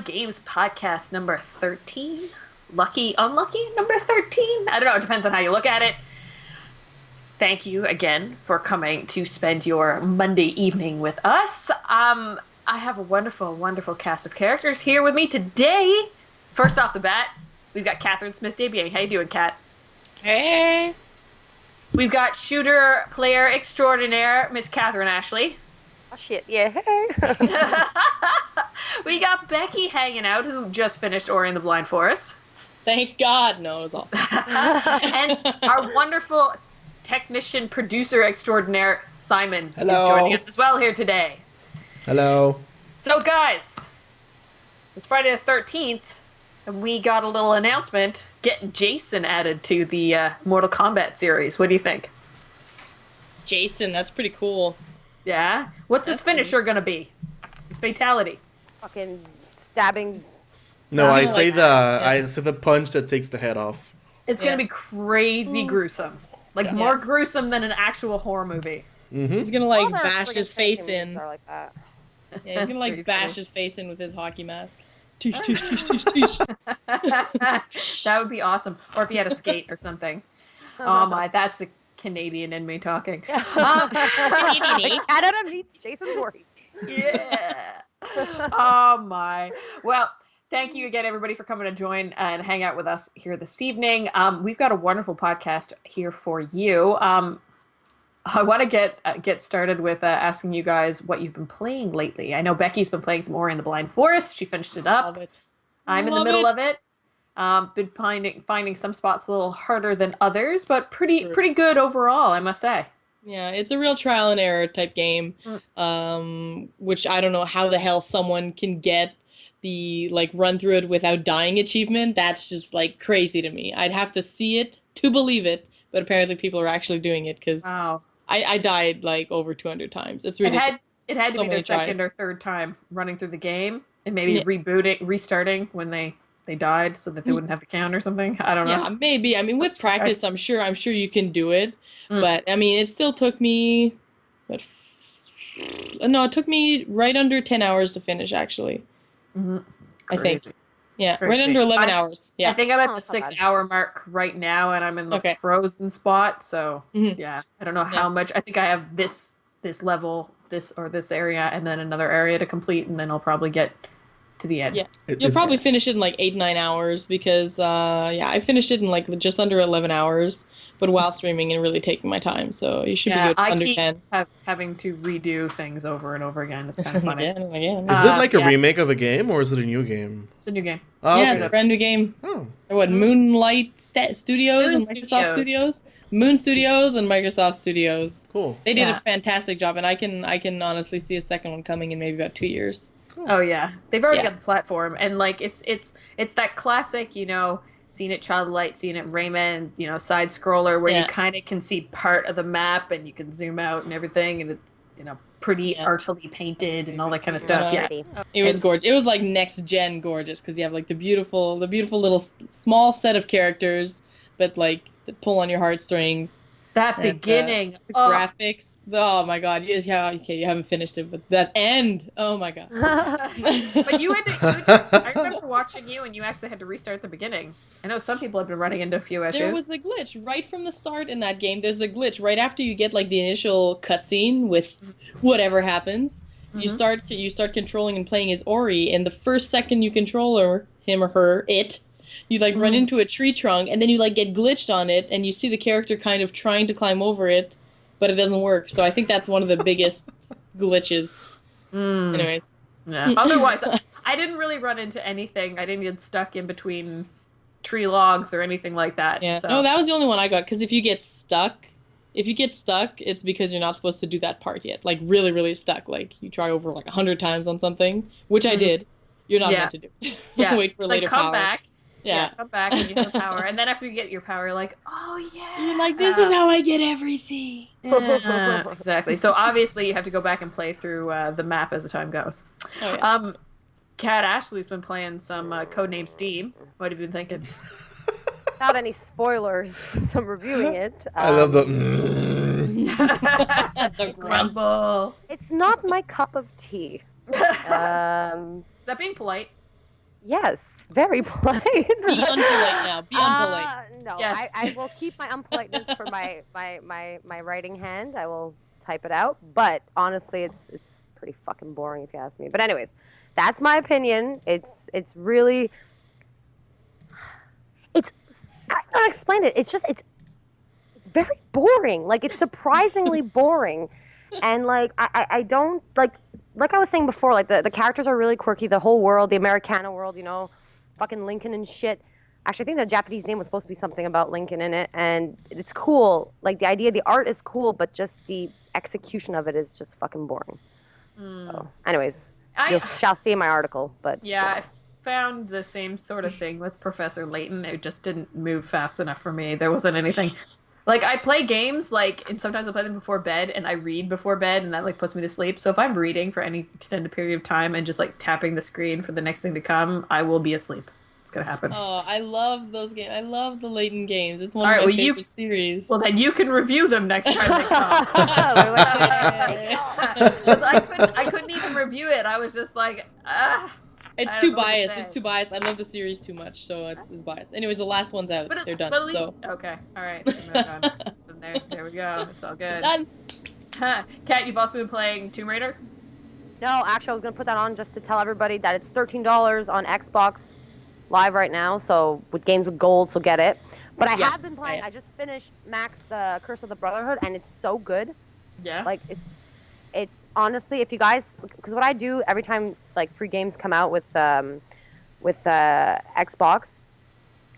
Games podcast number 13. Lucky, unlucky, number 13? I don't know, it depends on how you look at it. Thank you again for coming to spend your Monday evening with us. I have a wonderful, wonderful cast of characters here with me today. First off the bat, we've got Catherine Smith debuting. How you doing, Kat? Hey. We've got shooter player extraordinaire, Miss Catherine Ashley. Oh shit, yeah. Hey. We got Becky hanging out, who just finished Ori and the Blind Forest. Thank God. No, it was awesome. And our wonderful technician producer extraordinaire, Simon, Hello. is joining us as well here today. Hello. So guys, it's Friday the 13th, and we got a little announcement getting Jason added to the Mortal Kombat series. What do you think? Jason, that's pretty cool. Yeah? What's his finisher gonna be? His fatality. Fucking stabbing. No, I Something say like the that, yeah. I say the punch that takes the head off. It's gonna be crazy gruesome. Like, Yeah. more gruesome than an actual horror movie. He's gonna All like their bash friggin' his face fighting in. moves are like that. Yeah, he's gonna That's like bash pretty his face in with his hockey mask. Toosh, toosh, toosh, toosh, toosh. That would be awesome. Or if he had a skate or something. Oh my, that's the Canadian in me talking. Canada meets Jason Voorhees. Yeah. Oh my. Well, thank you again, everybody, for coming to join and hang out with us here this evening. We've got a wonderful podcast here for you. I want to get started with asking you guys what you've been playing lately. I know Becky's been playing some Ori and the Blind Forest. She finished it up. Love it. I'm in the Love middle it. of it. Been finding some spots a little harder than others, but pretty Sure. pretty good overall, I must say. Yeah, it's a real trial and error type game. Which I don't know how the hell someone can get the like run through it without dying achievement. That's just like crazy to me. I'd have to see it to believe it, but apparently people are actually doing it because Wow. I died like over 200 times. It's It ridiculous. had to So be their many tries. second or third time running through the game and maybe Yeah. restarting when they died so that they wouldn't have to count or something. I don't know. Yeah, maybe. I mean, with That's practice, I'm sure you can do it. Mm. But I mean, it still took me, no, it took me right under 10 hours to finish, actually. Mhm. I think. Crazy. Yeah, right Crazy. under 11 I- hours. I Yeah. think I'm at Oh, the that's not bad. 6-hour mark right now, and I'm in the Okay. frozen spot. So Mhm. yeah, I don't know Yeah. how much. I think I have this level, this area, and then another area to complete, and then I'll probably get to the end. Yeah. You'll probably finish it in like 8-9 hours because, yeah, I finished it in like just under 11 hours, but while streaming and really taking my time. So you should be good I under keep 10. having to redo things over and over again. It's kind of funny. Again and again. Is it like a yeah. remake of a game or is it a new game? It's a new game. Oh, Yeah, okay. it's a brand new game. Oh. What, Moonlight Studios Moon and Microsoft Studios. Studios? Moon Studios and Microsoft Studios. Cool. They did Yeah. a fantastic job, and I can honestly see a second one coming in maybe about 2 years. Oh yeah, they've already Yeah. got the platform, and like it's that classic, seen it Child of Light, seen it Rayman, side scroller where you Yeah. kind of can see part of the map and you can zoom out and everything, and it's pretty Yeah. artily painted and all that kind of stuff. Yeah, Pretty. It was And- gorgeous. It was like next gen gorgeous because you have like the beautiful little small set of characters, but like that pull on your heartstrings. that And, beginning, The oh, graphics. Oh my god. Yeah. Okay, you haven't finished it, but that end. Oh my god. but you had to. I remember watching you, and you actually had to restart the beginning. I know some people have been running into a few issues. There was a glitch right from the start in that game. There's a glitch right after you get like the initial cutscene with whatever happens. You Mhm. start controlling and playing as Ori, and the first second you control him or her, you like run Mm. into a tree trunk, and then you like get glitched on it, and you see the character kind of trying to climb over it, but it doesn't work. So I think that's one of the biggest glitches. Mm. Anyways, Yeah. Otherwise, I didn't really run into anything. I didn't get stuck in between tree logs or anything like that. yeah. So. No, that was the only one I got because if you get stuck, it's because you're not supposed to do that part yet. Like really, really stuck. Like you try over like 100 times on something, which I Mhm. did. You're not Yeah. meant to do. Yeah. Wait for It's later like come power. back. Yeah. Come back and you have power. And then after you get your power, you're like, oh yeah. You're like, this is how I get everything. Yeah, exactly. So obviously you have to go back and play through the map as the time goes. Oh, yeah. Kat Ashley's been playing some Codename Steam. What have you been thinking? Without any spoilers, so I'm reviewing it. I love the. The grunt. Grumble. It's not my cup of tea. Is that being polite? Yes, very polite. Be unpolite now. Be unpolite. No, Yes. I will keep my unpoliteness for my writing hand. I will type it out. But honestly, it's pretty fucking boring if you ask me. But anyways, that's my opinion. It's really it's I don't explain it. It's very boring. Like it's surprisingly boring. And like I don't like I was saying before, like the characters are really quirky, the whole world, the Americana world, you know, fucking Lincoln and shit. Actually, I think the Japanese name was supposed to be something about Lincoln in it, and it's cool. Like the idea, the art is cool, but just the execution of it is just fucking boring. So, anyways, you shall see in my article. But Yeah, I found the same sort of thing with Professor Layton. It just didn't move fast enough for me. There wasn't anything. Like, I play games, like, and sometimes I play them before bed, and I read before bed, and that, like, puts me to sleep. So if I'm reading for any extended period of time and just, like, tapping the screen for the next thing to come, I will be asleep. It's gonna happen. Oh, I love those games. I love the Layton games. It's one All of right, my well, favorite series. Well, then you can review them next time they come. Because I couldn't even review it. I was just like, I It's don't too know what to biased. say. It's too biased. I love the series too much, so it's biased. Anyways, the last one's out. But They're done. But at least, So okay, all right. There we go. It's all good. done. Kat, you've also been playing Tomb Raider? no, actually, I was gonna put that on just to tell everybody that it's $13 on Xbox Live right now. So with games with gold, so get it. But I Yeah, have been playing. yeah. I just finished Max the Curse of the Brotherhood, and it's so good. Yeah. Like it's honestly, if you guys, because what I do every time like free games come out with Xbox,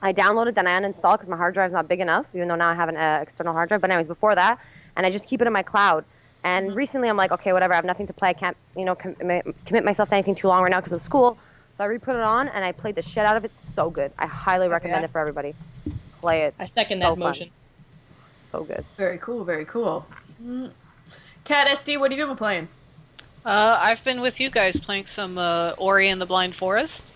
I download it, then I uninstall because my hard drive's not big enough, even though now I have an external hard drive. But anyways, before that, and I just keep it in my cloud. And recently, I'm like, okay, whatever. I have nothing to play. I can't, commit myself to anything too long right now because of school. So I re-put it on, and I played the shit out of it. So good. I highly recommend it for everybody. Play it. I second So that fun. motion. So good. Very cool, very cool. Kat, SD, what have you been playing? I've been with you guys playing some Ori and the Blind Forest.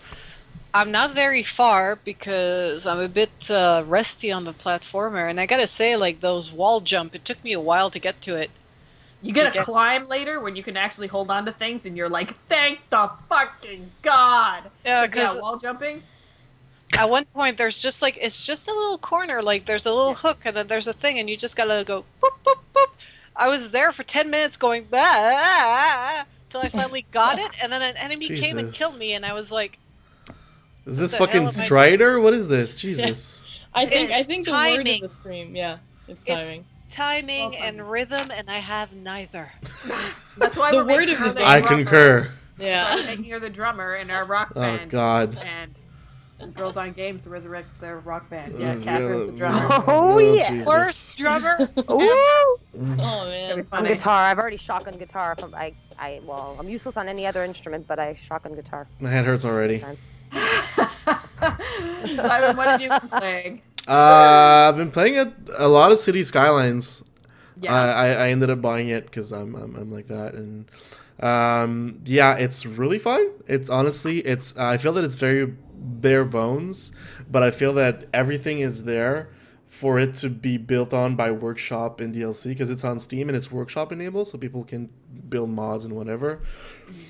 I'm not very far because I'm a bit rusty on the platformer, and I gotta say, like, those wall jump, it took me a while to get to it. You get a climb later when you can actually hold on to things and you're like, thank the fucking God! Yeah, because wall jumping? At one point, there's just like, it's just a little corner, like there's a little hook, and then there's a thing, and you just gotta go boop, boop, boop. I was there for 10 minutes going, bah, till I finally got it, and then an enemy came and Jesus. killed me, and I was like, Is this What the fucking hell am I- Strider? What is this? Jesus. I think It's the word of timing. the stream. Yeah, it's It's- timing. timing It's all and rhythm, and I have neither. That's why The we're word making of her the the day. I drummer. concur. That's why Yeah. we're making her the drummer in our rock Oh band. God. And Girls on Games resurrect their rock band. This Yeah, is Catherine's the gonna- drummer. Oh, yeah. Jesus. Worst drummer. Ooh! Oh That'd be man. On funny. guitar, I've already shotgun guitar. I'm useless on any other instrument, but I shotgun guitar. My head hurts already. Simon, what have you been playing? I've been playing a lot of City Skylines. Yeah. I ended up buying it because I'm like that, and yeah, it's really fun. It's honestly, I feel that it's very bare bones, but I feel that everything is there for it to be built on by Workshop in DLC because it's on Steam and it's Workshop enabled, so people can build mods and whatever.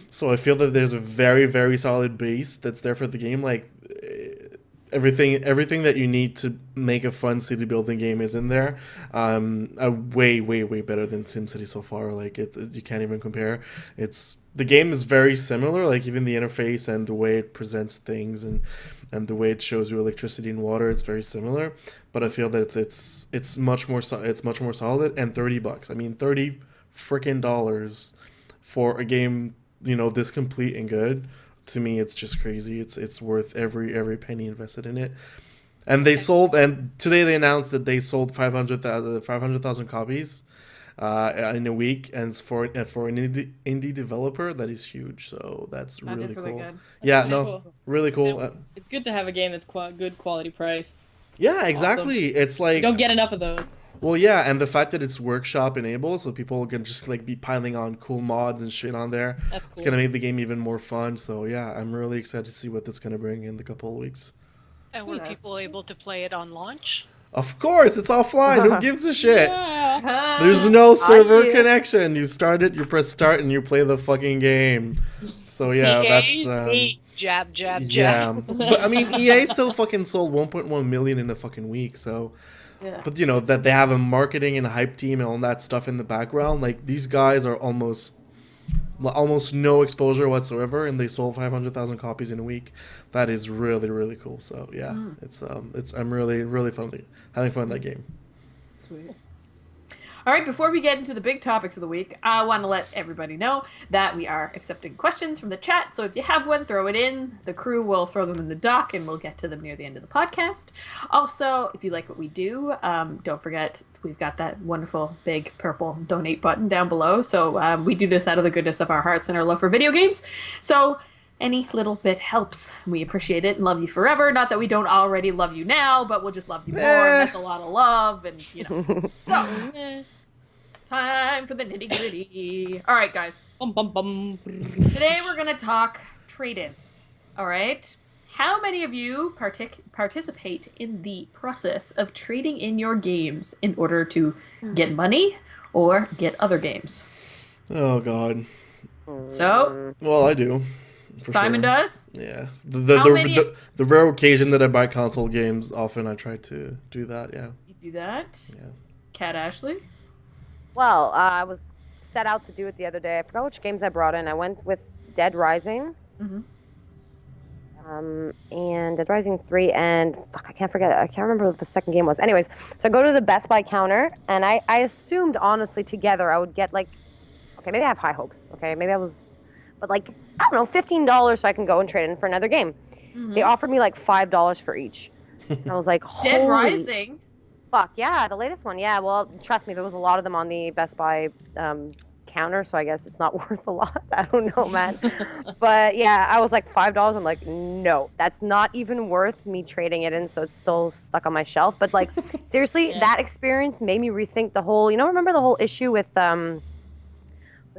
So I feel that there's a very, very solid base that's there for the game. Like everything that you need to make a fun city building game is in there. Way better than SimCity so far. Like you can't even compare. The game is very similar. Like even the interface and the way it presents things and the way it shows you electricity and water, it's very similar. But I feel that it's much more solid. And $30. I mean, $30 freaking dollars for a game, this complete and good. To me, it's just crazy. It's worth every penny invested in it. And today they announced that they sold 500,000 copies in a week, and for an indie developer, that is huge. So that's That really is really cool. good. Yeah, That's no, really cool. really cool. It's good to have a game that's good quality price. Yeah, exactly. It's You like don't get enough of those. well, yeah, and the fact that it's Workshop enabled, so people can just like be piling on cool mods and shit on there. That's cool. It's gonna make the game even more fun. So yeah, I'm really excited to see what that's gonna bring in the couple of weeks. And were Yes. people able to play it on launch? Of course, it's offline. Who gives a shit? Yeah. There's no server yeah. connection. You start it, you press start, and you play the fucking game. So yeah, that's jab, jab, Yeah, jab. but I mean, EA still fucking sold 1.1 million in a fucking week. So, Yeah. but you know that they have a marketing and hype team and all that stuff in the background. Like these guys are almost no exposure whatsoever, and they sold 500,000 copies in a week. That is really really cool. So yeah, it's I'm really having fun with that game. Sweet. All right, before we get into the big topics of the week, I want to let everybody know that we are accepting questions from the chat. So if you have one, throw it in. The crew will throw them in the doc, and we'll get to them near the end of the podcast. Also, if you like what we do, don't forget we've got that wonderful big purple donate button down below. So we do this out of the goodness of our hearts and our love for video games. So any little bit helps. We appreciate it and love you forever. Not that we don't already love you now, but we'll just love you more. And that's a lot of love, and you know. So. Time for the nitty gritty. All right, guys. Bum, bum, bum. Today we're going to talk trade-ins. All right? How many of you participate in the process of trading in your games in order to get money or get other games? Oh God. So, Well, I do. For Simon sure. does? Yeah. many- The rare occasion that I buy console games, often I try to do that. Yeah. You do that? Yeah. Cat Ashley? Well, I was set out to do it the other day. I forgot which games I brought in. I went with Dead Rising. Mm-hmm. And Dead Rising 3, and fuck, I can't remember what the second game was. Anyways, so I go to the Best Buy counter, and I assumed, honestly, together I would get, like, okay, maybe I have high hopes, okay? Maybe I was, but, like, I don't know, $15 so I can go and trade in for another game. Mm-hmm. They offered me, like, $5 for each. And I was like, Dead holy Rising? fuck, yeah, the latest one, yeah. Well, trust me, there was a lot of them on the Best Buy counter, so I guess it's not worth a lot. I don't know, man. But yeah, I was like $5. I'm like, no, that's not even worth me trading it in, so it's still stuck on my shelf. But like, seriously, that experience made me rethink the whole. Remember the whole issue with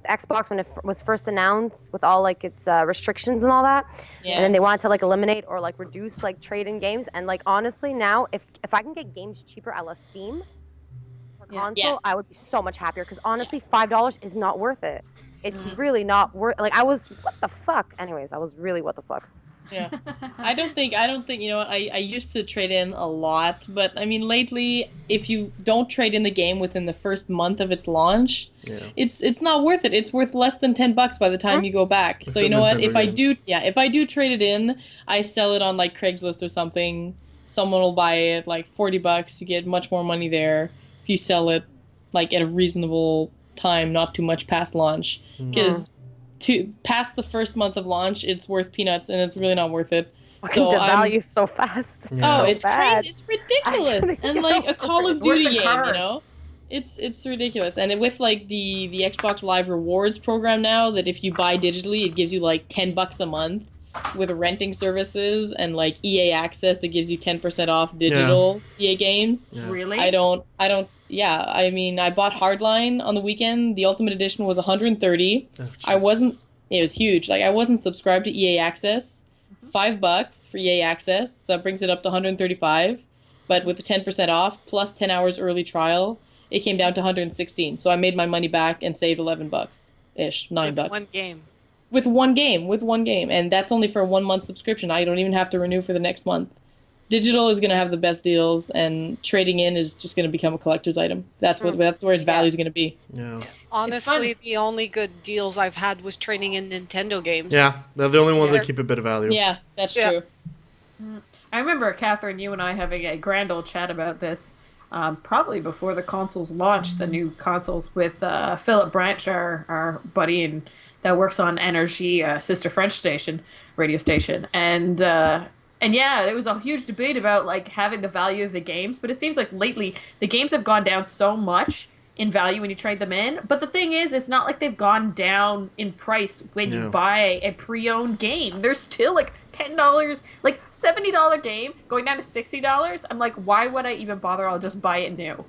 Xbox when it was first announced, with all like its restrictions and all that, and then they wanted to like eliminate or like reduce like trade-in games. And like honestly, now if I can get games cheaper a la Steam for console, I would be so much happier. Because honestly, $5 is not worth it. It's really not worth. Like I was, what the fuck? Anyways, I was really what the fuck. Yeah. I don't think, you know what, I used to trade in a lot, but I mean, lately, if you don't trade in the game within the first month of its launch, it's not worth it. It's worth less than $10 by the time you go back. So you know what, if I do trade it in, I sell it on like Craigslist or something, someone will buy it like $40, you get much more money there if you sell it like at a reasonable time, not too much past launch, because past the first month of launch, it's worth peanuts, and it's really not worth it. Fucking devalue so fast. Yeah. Oh, it's bad. crazy! It's ridiculous, and like a Call of Worse Duty than game, cars. you know, it's ridiculous. And with like the Xbox Live Rewards program now, that if you buy digitally, it gives you like $10 a month with renting services, and like EA Access, it gives you 10% off digital EA games. Yeah. Really? I don't. Yeah, I mean, I bought Hardline on the weekend. The Ultimate Edition was $130. Oh, I jeez. wasn't. It was huge. Like I wasn't subscribed to EA Access. $5 for EA Access, so it brings it up to $135. But with the 10% off plus 10 hours early trial, it came down to $116. So I made my money back and saved $11 ish, $9. With one game. With one game, and that's only for a 1 month subscription. I don't even have to renew for the next month. Digital is going to have the best deals, and trading in is just going to become a collector's item. That's where its value is going to be. Yeah. Honestly, the only good deals I've had was trading in Nintendo games. Yeah. They're the only ones that keep a bit of value. Yeah, that's Yeah. true. I remember, Catherine, you and I having a grand old chat about this, probably before the consoles launched, the new consoles, with Philip Branch, our buddy and that works on Energy, Sister French station, radio station. And yeah, there was a huge debate about like having the value of the games, but it seems like lately the games have gone down so much in value when you trade them in. But the thing is, it's not like they've gone down in price when you buy a pre-owned game. They're still like $10, like $70 game going down to $60. I'm like, why would I even bother? I'll just buy it new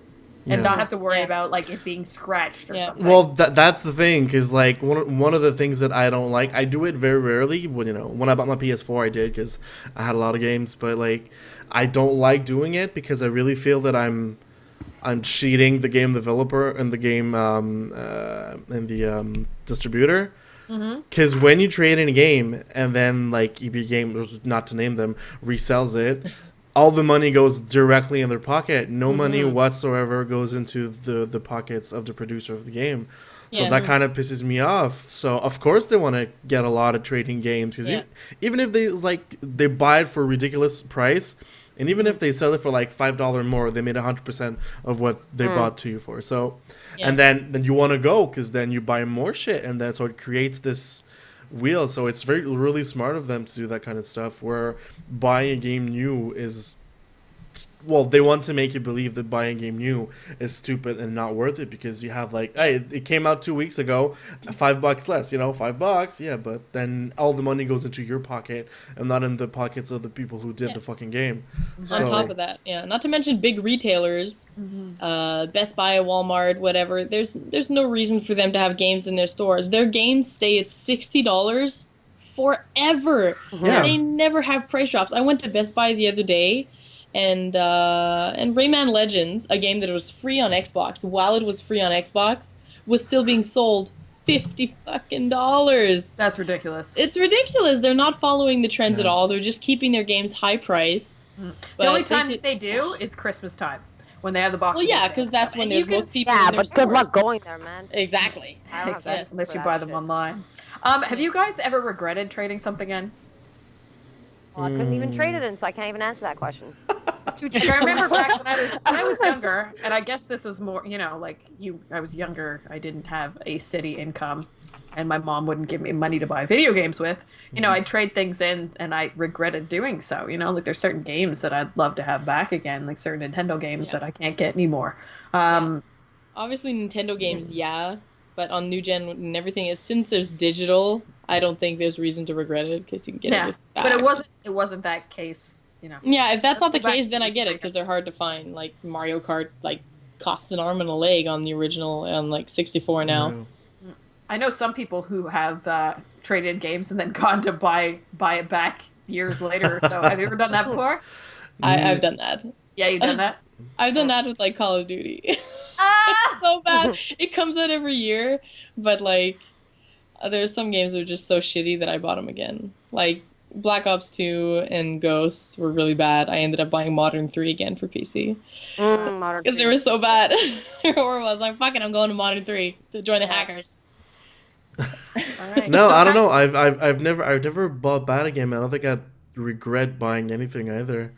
and not have to worry about like it being scratched or something. Well, that's the thing, because like one of the things that I don't like, I do it very rarely. When I bought my PS4, I did because I had a lot of games, but like I don't like doing it because I really feel that I'm cheating the game developer and the game and the distributor. Mm-hmm. Because when you trade in a game and then like EB Games, not to name them, resells it, all the money goes directly in their pocket. No money Mm-hmm. whatsoever goes into the pockets of the producer of the game. So Yeah. that kind of pisses me off. So of course they want to get a lot of trading games because Yeah. even if they buy it for a ridiculous price, and even if they sell it for like $5 more, they made 100% of what they bought to you for. So, Yeah. and then you want to go because then you buy more shit, and then so it creates this wheel. So it's really smart of them to do that kind of stuff. Where buying a game new is, well, they want to make you believe that buying a game new is stupid and not worth it because you have like, hey, it came out 2 weeks ago, $5 less, $5, yeah, but then all the money goes into your pocket and not in the pockets of the people who did Yeah. the fucking game. On top of that, yeah. Not to mention big retailers, Best Buy, Walmart, whatever. There's no reason for them to have games in their stores. Their games stay at $60 forever. Yeah. They never have price drops. I went to Best Buy the other day, and Rayman Legends, a game that was free on Xbox, while it was free on Xbox, was still being sold $50. That's ridiculous. It's ridiculous. They're not following the trends at all. They're just keeping their games high priced. The only time that they do is Christmas time when they have the boxes. Well, yeah, because that's when there's most people. Yeah, in their but good luck stores. going there, man. Exactly. I don't have Exactly, patience unless for you that buy them shit. online. Have you guys ever regretted trading something in? Well, I couldn't even trade it in, so I can't even answer that question. Like, I remember back when I was younger, and I guess this was more, like I was younger. I didn't have a steady income, and my mom wouldn't give me money to buy video games with. I'd trade things in, and I regretted doing so. Like there's certain games that I'd love to have back again, like certain Nintendo games that I can't get anymore. Obviously, Nintendo games, yeah, but on new gen and everything, since there's digital, I don't think there's reason to regret it because you can get everything back. But it wasn't that case. Yeah, if that's not the Back case, to then I the get it because they're hard to find. Like Mario Kart, like costs an arm and a leg on the original and like 64 now. Yeah. I know some people who have traded in games and then gone to buy it back years later or so. Have you ever done that before? I've done that. Yeah, you've done that? I've done that with like Call of Duty. Ah! It's so bad. It comes out every year, but like there's some games that are just so shitty that I bought them again. Like Black Ops 2 and Ghosts were really bad. I ended up buying Modern 3 again for PC. Modern Because they were so bad. They're horrible. I was like, fuck it, I'm going to Modern 3 to join the hackers. All right. No, I don't know. I've never bought bad a game. I don't think I'd regret buying anything either,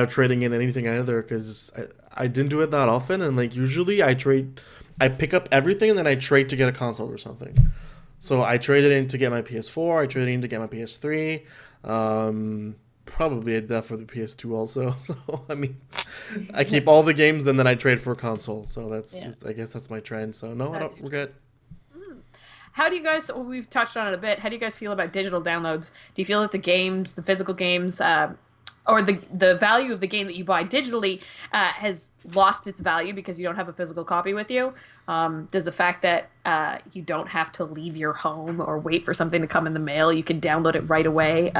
trading in anything either, because I didn't do it that often. And like usually I pick up everything and then I trade to get a console or something. So I traded in to get my PS4. I traded in to get my PS3. Probably I did that for the PS2 also. So I mean, I keep all the games and then I trade for a console. So that's I guess that's my trend. So no, I don't regret. How do you guys, we've touched on it a bit, how do you guys feel about digital downloads? Do you feel that the games, the physical games, or the value of the game that you buy digitally has lost its value because you don't have a physical copy with you? Does the fact that you don't have to leave your home or wait for something to come in the mail, you can download it right away,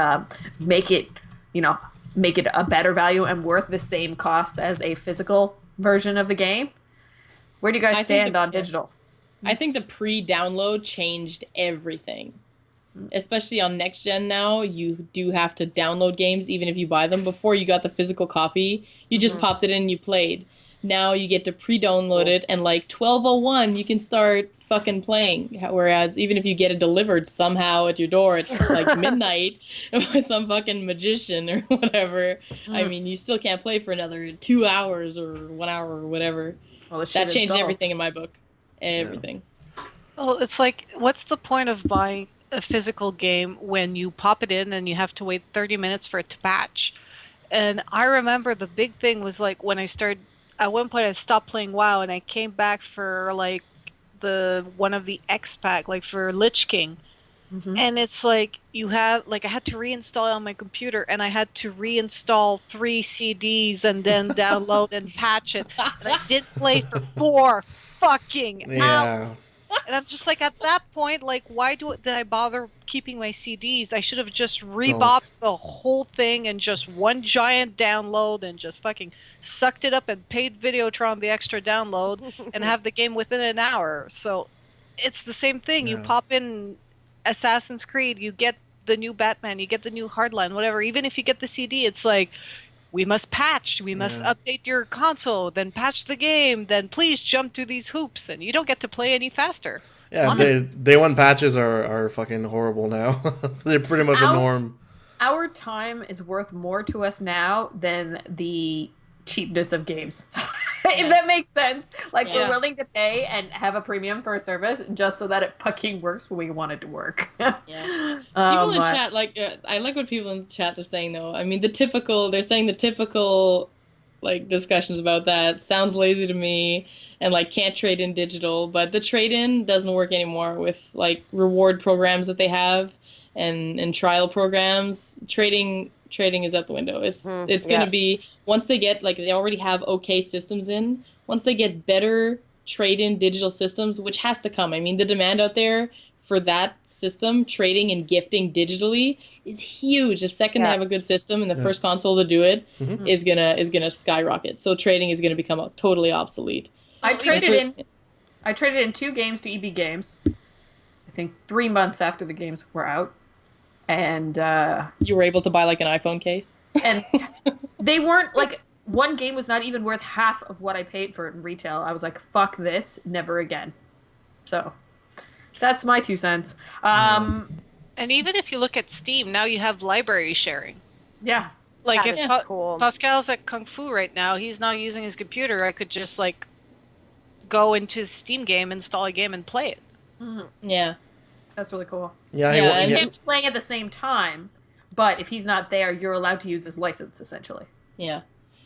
make it a better value and worth the same cost as a physical version of the game? Where do you guys stand on digital? I think the pre-download changed everything. Especially on next gen now, you do have to download games even if you buy them. Before you got the physical copy, you just popped it in and you played. Now you get to pre-download it and like 12:01 you can start fucking playing. Whereas even if you get it delivered somehow at your door at like midnight by some fucking magician or whatever, I mean you still can't play for another 2 hours or 1 hour or whatever. Well, that changed everything in my book. Everything. Well, it's like, what's the point of buying a physical game when you pop it in and you have to wait 30 minutes for it to patch? And I remember the big thing was like when I started, at one point I stopped playing WoW and I came back for like one of the X pack, like for Lich King. And it's like you have, like I had to reinstall it on my computer and I had to reinstall 3 CDs and then download and patch it. And I did play for 4 fucking hours. And I'm just like, at that point, like, why did I bother keeping my CDs? I should have just rebought the whole thing and just one giant download and just fucking sucked it up and paid Videotron the extra download and have the game within an hour. So it's the same thing. You pop in Assassin's Creed, you get the new Batman, you get the new Hardline, whatever. Even if you get the CD, it's like, we must patch, we must Yeah. update your console, then patch the game, then please jump through these hoops, and you don't get to play any faster. Yeah, Honestly. day one patches are fucking horrible now. They're pretty much a Our- norm. Our time is worth more to us now than the cheapness of games. If that makes sense. Like, Yeah. we're willing to pay and have a premium for a service just so that it fucking works when we want it to work. Yeah. People in But- chat, like, I like what people in chat are saying, though. I mean, they're saying the typical, like, discussions about that sounds lazy to me, and, like, can't trade in digital, but the trade-in doesn't work anymore with, like, reward programs that they have and trial programs. Trading is out the window. It's gonna be, once they get, like, they already have okay systems in, once they get better trade-in digital systems, which has to come. I mean, the demand out there for that system, trading and gifting digitally, is huge. The second they have a good system and the first console to do it Mhm. is gonna skyrocket. So trading is gonna become totally obsolete. I traded in 2 games to EB Games. I think 3 months after the games were out. And You were able to buy like an iPhone case. and they weren't like, one game was not even worth half of what I paid for it in retail. I was like, fuck this, never again. So that's my 2 cents. And even if you look at Steam, now you have library sharing. Yeah. Like, That if is cool. Pascal's at Kung Fu right now, he's not using his computer, I could just, like, go into his Steam game, install a game, and play it. Yeah. That's really cool. Yeah, Yeah, he, and- You can't be playing at the same time, but if he's not there, you're allowed to use his license, essentially. Yeah.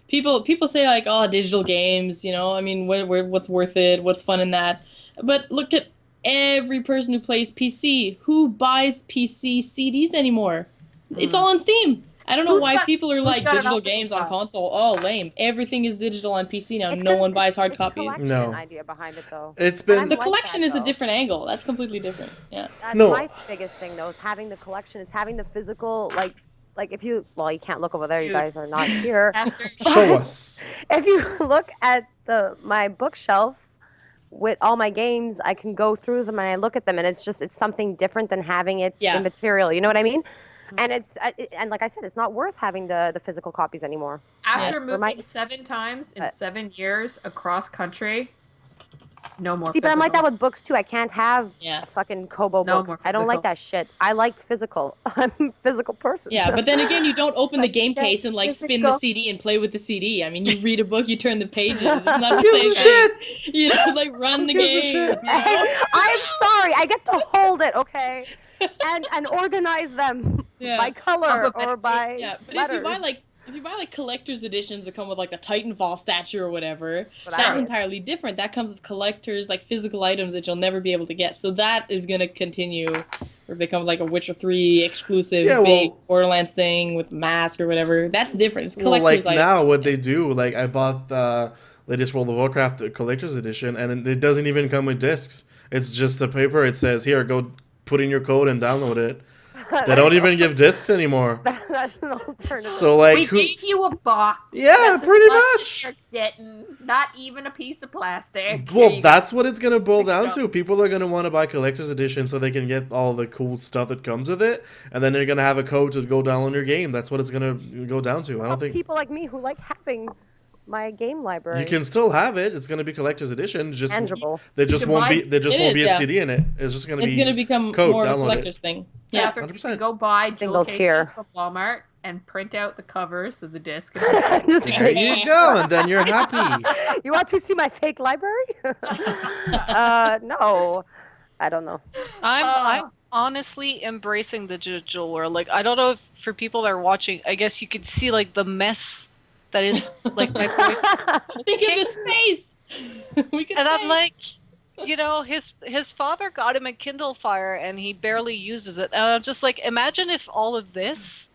People say like, oh, digital games, you know, I mean, what's worth it? What's fun in that? But look at every person who plays PC. Who buys PC CDs anymore? It's all on Steam. I don't know Who's why got- people are who's like got an digital optical games on clock? console. Oh, lame. Everything is digital on PC now. It's No 'cause one buys hard it's a copies. collection No. idea behind it, though. it's And been I'm The like collection that, is a though. different angle. That's completely different. Yeah. That's No. my biggest thing, though, is having the collection. It's having the physical, like if you, well, you can't look over there. You Dude. guys are not here. After show us. If you look at my bookshelf with all my games, I can go through them and I look at them, and it's something different than having it Yeah. in material. You know what I mean? And and like I said, it's not worth having the physical copies anymore. After Yeah. moving Remind- 7 times in But- 7 years across country, no more See, but I'm like that physical. with books too. I can't have Yeah. fucking Kobo No books. more I don't like physical. that shit. I like physical. I'm a physical person. Yeah, but then again, you don't open the Like, game yeah, case and like spin physical. the CD and play with the CD. I mean, you read a book, you turn the pages. It's not the Who same gives a thing. shit? You know, like run the Who gives a game. shit? I'm sorry. I get to hold it, okay, and organize them Yeah. by color Alphabetically. or by Yeah, but letters. if you buy like collector's editions that come with like the Titanfall statue or whatever, What I that's did. entirely different. That comes with collectors, like physical items that you'll never be able to get. So that is gonna continue. Or if they come with like a Witcher 3 exclusive Yeah, big well- Borderlands thing with mask or whatever, that's different. It's Well, collector's like items. now, what they do, like I bought the latest World of Warcraft collector's edition, and it doesn't even come with discs. It's just a paper. It says, "Here, go put in your code and download it." They don't even give discs anymore. That's an alternative. So like, We who? gave you a box. Yeah, That's as pretty much as much. You're getting not even a piece of plastic. There Well, you that's what it's gonna boil down go. to. People are gonna want to buy collector's edition so they can get all the cool stuff that comes with it, and then they're gonna have a code to go download your game. That's what it's gonna go down to. I don't think people like me who like having my game library. you can still have it. It's gonna be collector's edition. Just tangible. there just can won't buy- be there just It won't is, be a yeah. CD in it. It's just gonna It's be gonna become code, more of a download it. collector's thing. Yeah, Yeah. after 100%. go buy Single jewel tier. cases from Walmart and print out the covers of the disc. Just There kidding. you go, and then you're happy. You want to see my fake library? No, I don't know. I'm honestly embracing the digital world. Like, I don't know if for people that are watching, I guess you could see like the mess that is like my boyfriend. Think of the space. We could And say. I'm like, you know, his father got him a Kindle Fire and he barely uses it. And I'm just like, imagine if all of this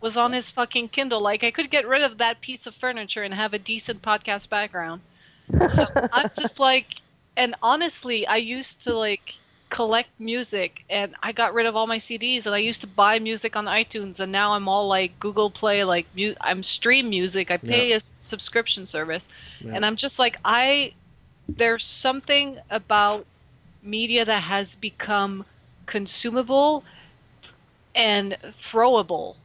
was on his fucking Kindle. Like, I could get rid of that piece of furniture and have a decent podcast background. So I'm just like, and honestly, I used to like collect music and I got rid of all my CDs and I used to buy music on iTunes and now I'm all like Google Play, like I'm stream music. I pay a subscription service. Yeah. And I'm just like, there's something about media that has become consumable and throwable.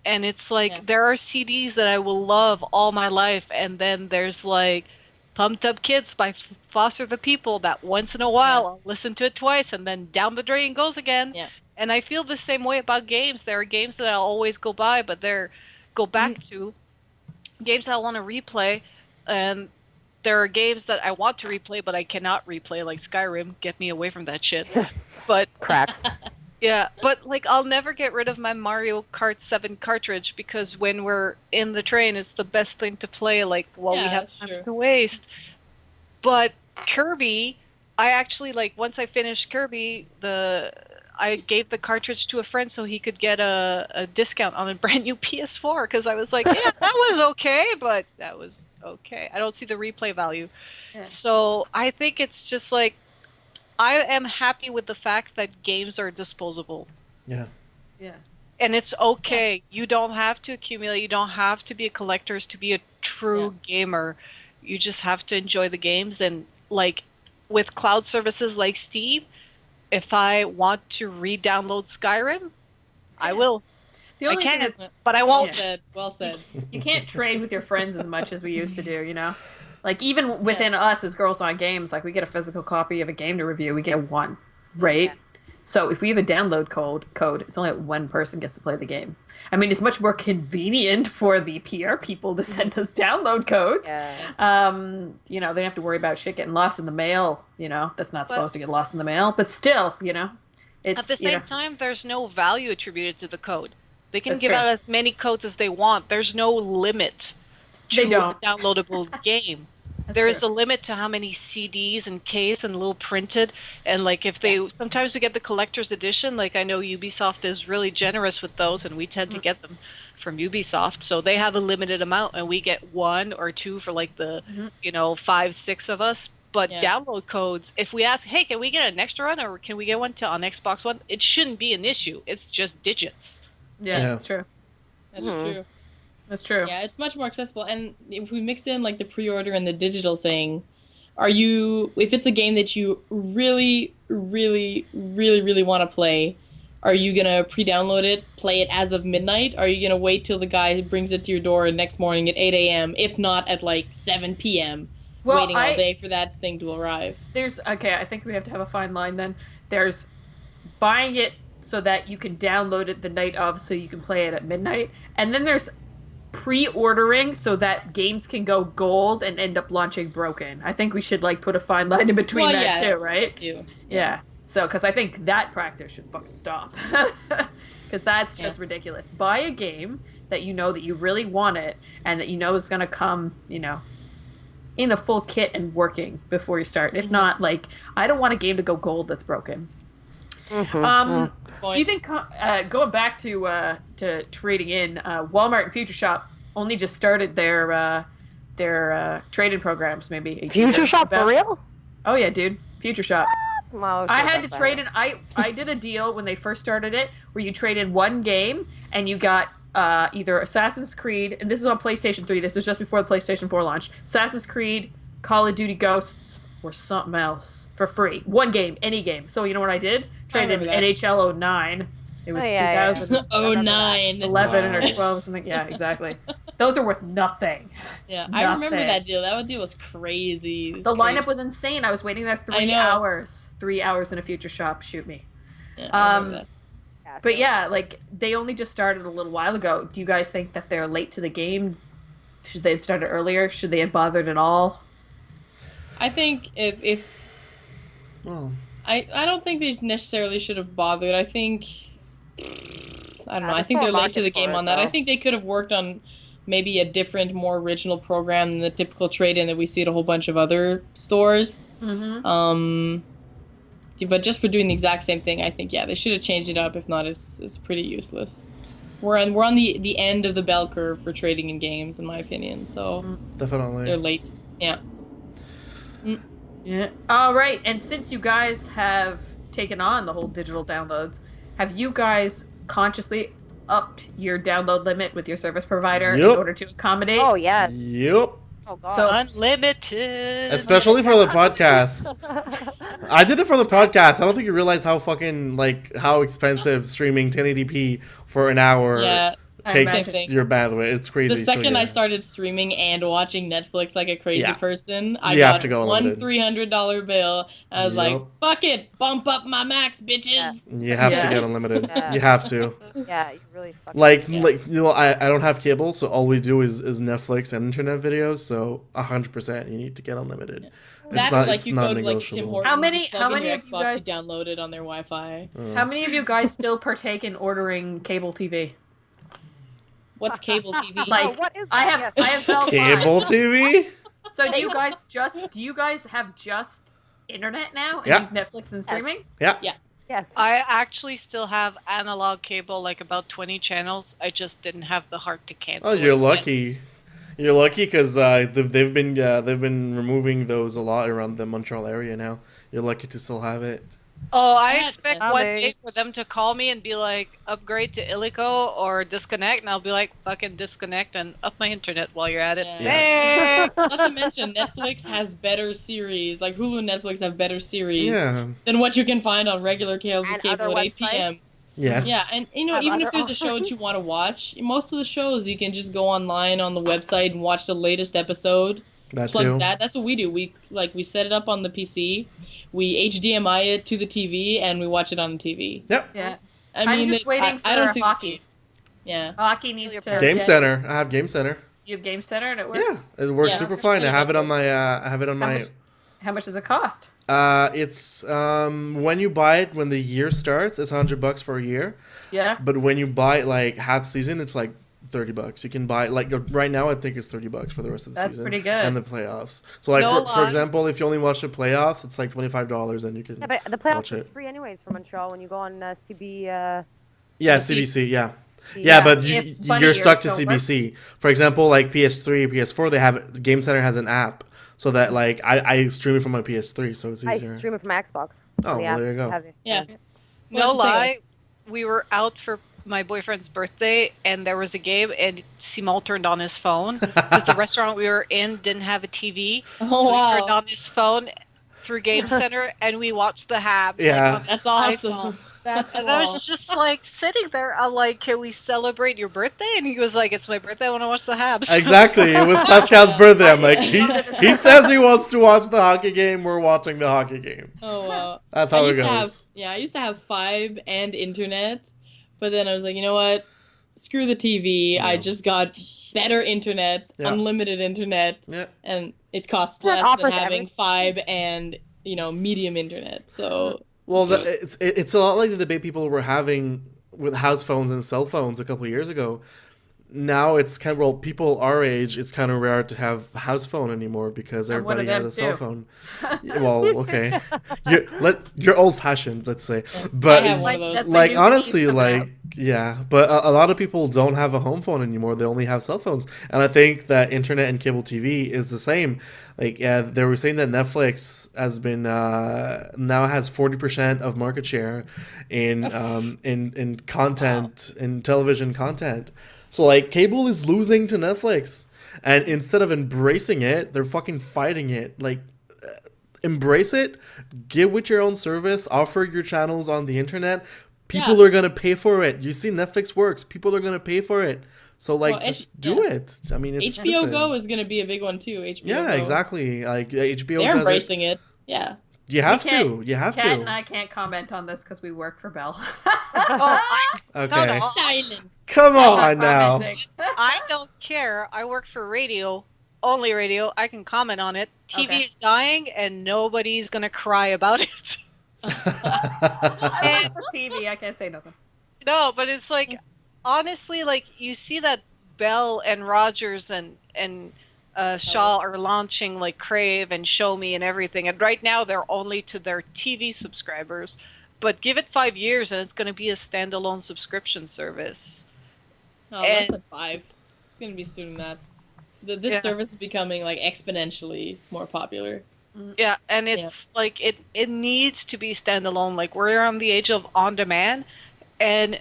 And it's like there are CDs that I will love all my life, and then there's like Pumped Up Kids by Foster the People that once in a while I'll listen to it twice and then down the drain goes again. Yeah. And I feel the same way about games. There are games that I'll always go back to, games that I want to replay, and there are games that I want to replay but I cannot replay, like Skyrim. Get me away from that shit. But Crack. yeah, but like I'll never get rid of my Mario Kart 7 cartridge, because when we're in the train, it's the best thing to play, like while we have that's time true. to waste. But Kirby, I actually like once I finished Kirby, I gave the cartridge to a friend so he could get a discount on a brand new PS4, because I was like, yeah, that was okay, but that was okay. I don't see the replay value. Yeah. So I think it's just like I am happy with the fact that games are disposable. Yeah. Yeah. And it's okay. You don't have to accumulate. You don't have to be a collector to be a true gamer. You just have to enjoy the games. And like with cloud services like Steam, if I want to re-download Skyrim, I will. The I only thing can, that's, but I Well won't. said. Well said. you can't trade with your friends as much as we used to do, you know? Like, even within us as Girls on Games, like, we get a physical copy of a game to review, we get one, right? So if we have a download code, it's only one person gets to play the game. I mean, it's much more convenient for the PR people to send us download codes. Yeah. You know, they don't have to worry about shit getting lost in the mail, you know? That's not supposed to get lost in the mail. But still, you know, it's... At the same time, there's no value attributed to the code. They can That's give true. out as many codes as they want. There's no limit to They don't. a downloadable game. That's There is true. a limit to how many CDs and case and little printed. And like if they sometimes we get the collector's edition, like I know Ubisoft is really generous with those, and we tend to get them from Ubisoft. So they have a limited amount, and we get one or two for like the 5, 6 of us. But download codes, if we ask, hey, can we get an extra one, or can we get one on Xbox One? It shouldn't be an issue. It's just digits. Yeah, Yeah. that's true. That's true. That's true. Yeah, it's much more accessible. And if we mix in like the pre-order and the digital thing, if it's a game that you really, really, really, really want to play, are you going to pre-download it, play it as of midnight? Are you going to wait till the guy brings it to your door next morning at 8 a.m., if not at like 7 p.m., waiting all day for that thing to arrive? I think we have to have a fine line then. There's buying it so that you can download it the night of so you can play it at midnight. And then there's pre-ordering so that games can go gold and end up launching broken. I think we should like put a fine line in between that too, right? Yeah. So, because I think that practice should fucking stop. Because that's just ridiculous. Buy a game that you know that you really want it and that you know is going to come, you know, in a full kit and working before you start. If not, like, I don't want a game to go gold that's broken. Do you think going back to trading in, Walmart and Future Shop only just started their trade-in programs maybe? Future Shop for real? Oh yeah, dude, Future Shop. Well, I had to trade in. I did a deal when they first started it where you trade in one game and you got either Assassin's Creed, and this is on PlayStation 3. This is just before the PlayStation 4 launch. Assassin's Creed, Call of Duty Ghosts, or something else for free. One game, any game. So you know what I did? Traded in NHL 09. It was 09. 11 or 12 or something. Yeah, exactly. Those are worth nothing. Yeah, Nothing. I remember that deal. That deal was crazy. The lineup was insane. I was waiting there 3 hours. 3 hours in a Future Shop. Shoot me. Yeah, I remember that. But yeah, like, they only just started a little while ago. Do you guys think that they're late to the game? Should they have started earlier? Should they have bothered at all? I think if Well, I don't think they necessarily should have bothered. I think I don't know. I there's think they're more late to the market game for it, on that. I though. think they could have worked on maybe a different, more original program than the typical trade-in that we see at a whole bunch of other stores. Mm-hmm. But just for doing the exact same thing, I think they should have changed it up. If not, it's pretty useless. We're on the end of the bell curve for trading in games, in my opinion. So definitely. they're late. Yeah. Yeah. All right. And since you guys have taken on the whole digital downloads, have you guys consciously upped your download limit with your service provider in Yep. order to accommodate? Oh, yes. Yep. Oh, God. So- Unlimited. Especially for the podcast. I did it for the podcast. I don't think you realize how fucking how expensive streaming 1080p for an hour Yeah. takes Same thing. your bandwidth. It's crazy. The second so, I yeah. started streaming and watching Netflix like a crazy Yeah. person, I You have got to go one unlimited. $300 bill. I was like, Yep. fuck it, bump up my max, bitches. You have to Yeah. get unlimited. Yeah. You have to. Yeah, you really fucking. I don't have cable, so all we do is Netflix and internet videos. So 100%, you need to get unlimited. That or like you go to like Tim Hortons, How many- you plug how in many your of you Xbox, guys- you download it on their Wi-Fi. How many of you guys still partake in ordering cable TV? What's cable TV? Like, what is I that? have Bell Cable 5. TV? So do you guys have just internet now and Yeah. use Netflix and streaming? Yeah. Yes. I actually still have analog cable, like about 20 channels. I just didn't have the heart to cancel. Oh, you're it. lucky. You're lucky because they've been removing those a lot around the Montreal area now. You're lucky to still have it. Oh, I Yeah, expect yeah. one day for them to call me and be like, upgrade to Illico or disconnect, and I'll be like, fucking disconnect and up my internet while you're at it. Yeah. Thanks! Not to mention, Netflix has better series. Like Hulu and Netflix have better series Yeah. than what you can find on regular cable And at other 8 p.m. websites. Yes. Yeah, and Have even if other there's a show that you want to watch, most of the shows you can just go online on the website and watch the latest episode. that Plug too. that. That's what we do. We set it up on the PC, we HDMI it to the TV, and we watch it on the TV. Yep. Yeah. I I'm mean, just waiting I don't for see hockey. Yeah. Hockey needs to Game get- Center. I have Game Center. You have Game Center and it works? Yeah, it works Yeah. super fine. I have it on my. How much does it cost? It's when you buy it when the year starts, it's $100 for a year. Yeah. But when you buy it like half season, it's like $30. You can buy like right now. I think it's $30 for the rest of the That's season. pretty good. And the playoffs. So like No for lie. example, if you only watch the playoffs, it's like $25, and you can. Yeah, but the Watch playoffs is it. free anyways for Montreal when you go on CB. Yeah, CBC. Yeah. the, Yeah, but if Bunny you're Ears stuck to don't work. CBC. For example, like PS3, PS4, they have Game Center has an app, so that like I stream it from my PS3, so it's I easier. stream it from my Xbox. Oh, Yeah, well, there you go. have it. Yeah. No Well, that's the thing. lie, we were out for my boyfriend's birthday, and there was a game, and Simon turned on his phone because the restaurant we were in didn't have a TV. Oh, So he turned wow. on his phone through Game Center, and we watched the Habs. Yeah. Like, on his That's awesome. iPhone. That's And I was just like sitting there. I'm like, "Can we celebrate your birthday?" And he was like, "It's my birthday. I want to watch the Habs." Exactly. It was Pascal's birthday. I'm like, he says he wants to watch the hockey game. We're watching the hockey game. Oh wow. That's how it used to goes. I used to have 5 and internet, but then I was like, you know what? Screw the TV. I Yeah. just got better internet, Yeah. unlimited internet, Yeah. and it costs That less than offers having everything. 5 and medium internet. So Well, it's a lot like the debate people were having with house phones and cell phones a couple of years ago. Now it's kind of, well, people our age, it's kind of rare to have a house phone anymore because I'm one of everybody has a them, cell too. phone. Yeah, well, okay, you're old fashioned, let's say, but I have one of those. That's like my new honestly, piece coming like out. yeah, but a lot of people don't have a home phone anymore. They only have cell phones, and I think that internet and cable TV is the same. Like they were saying that Netflix has been now has 40% of market share in content in television content. So like cable is losing to Netflix, and instead of embracing it, they're fucking fighting it. Like embrace it, get with your own service, offer your channels on the internet. People Yeah. are gonna pay for it. You see Netflix works. People are gonna pay for it. So like, Well, just do it. I mean, it's HBO stupid. Go is going to be a big one too. HBO Yeah, Go. exactly. Like HBO They're does embracing it. Yeah. You have We can't- to. You have Kat and to. I can't comment on this because we work for Bell. Okay. no. Silence. Come I'm not on now. commenting. I don't care. I work for radio, only radio. I can comment on it. TV Okay. is dying, and nobody's gonna cry about it. I work for TV. I can't say nothing. No, but it's like, honestly, like you see that Bell and Rogers and Shaw are launching like Crave and Show Me and everything, and right now they're only to their TV subscribers. But give it 5 years, and it's going to be a standalone subscription service. Oh, less And- than 5. It's going to be sooner than that. This Yeah. service is becoming like exponentially more popular. Yeah, and it's like it needs to be standalone. Like we're on the age of on demand, and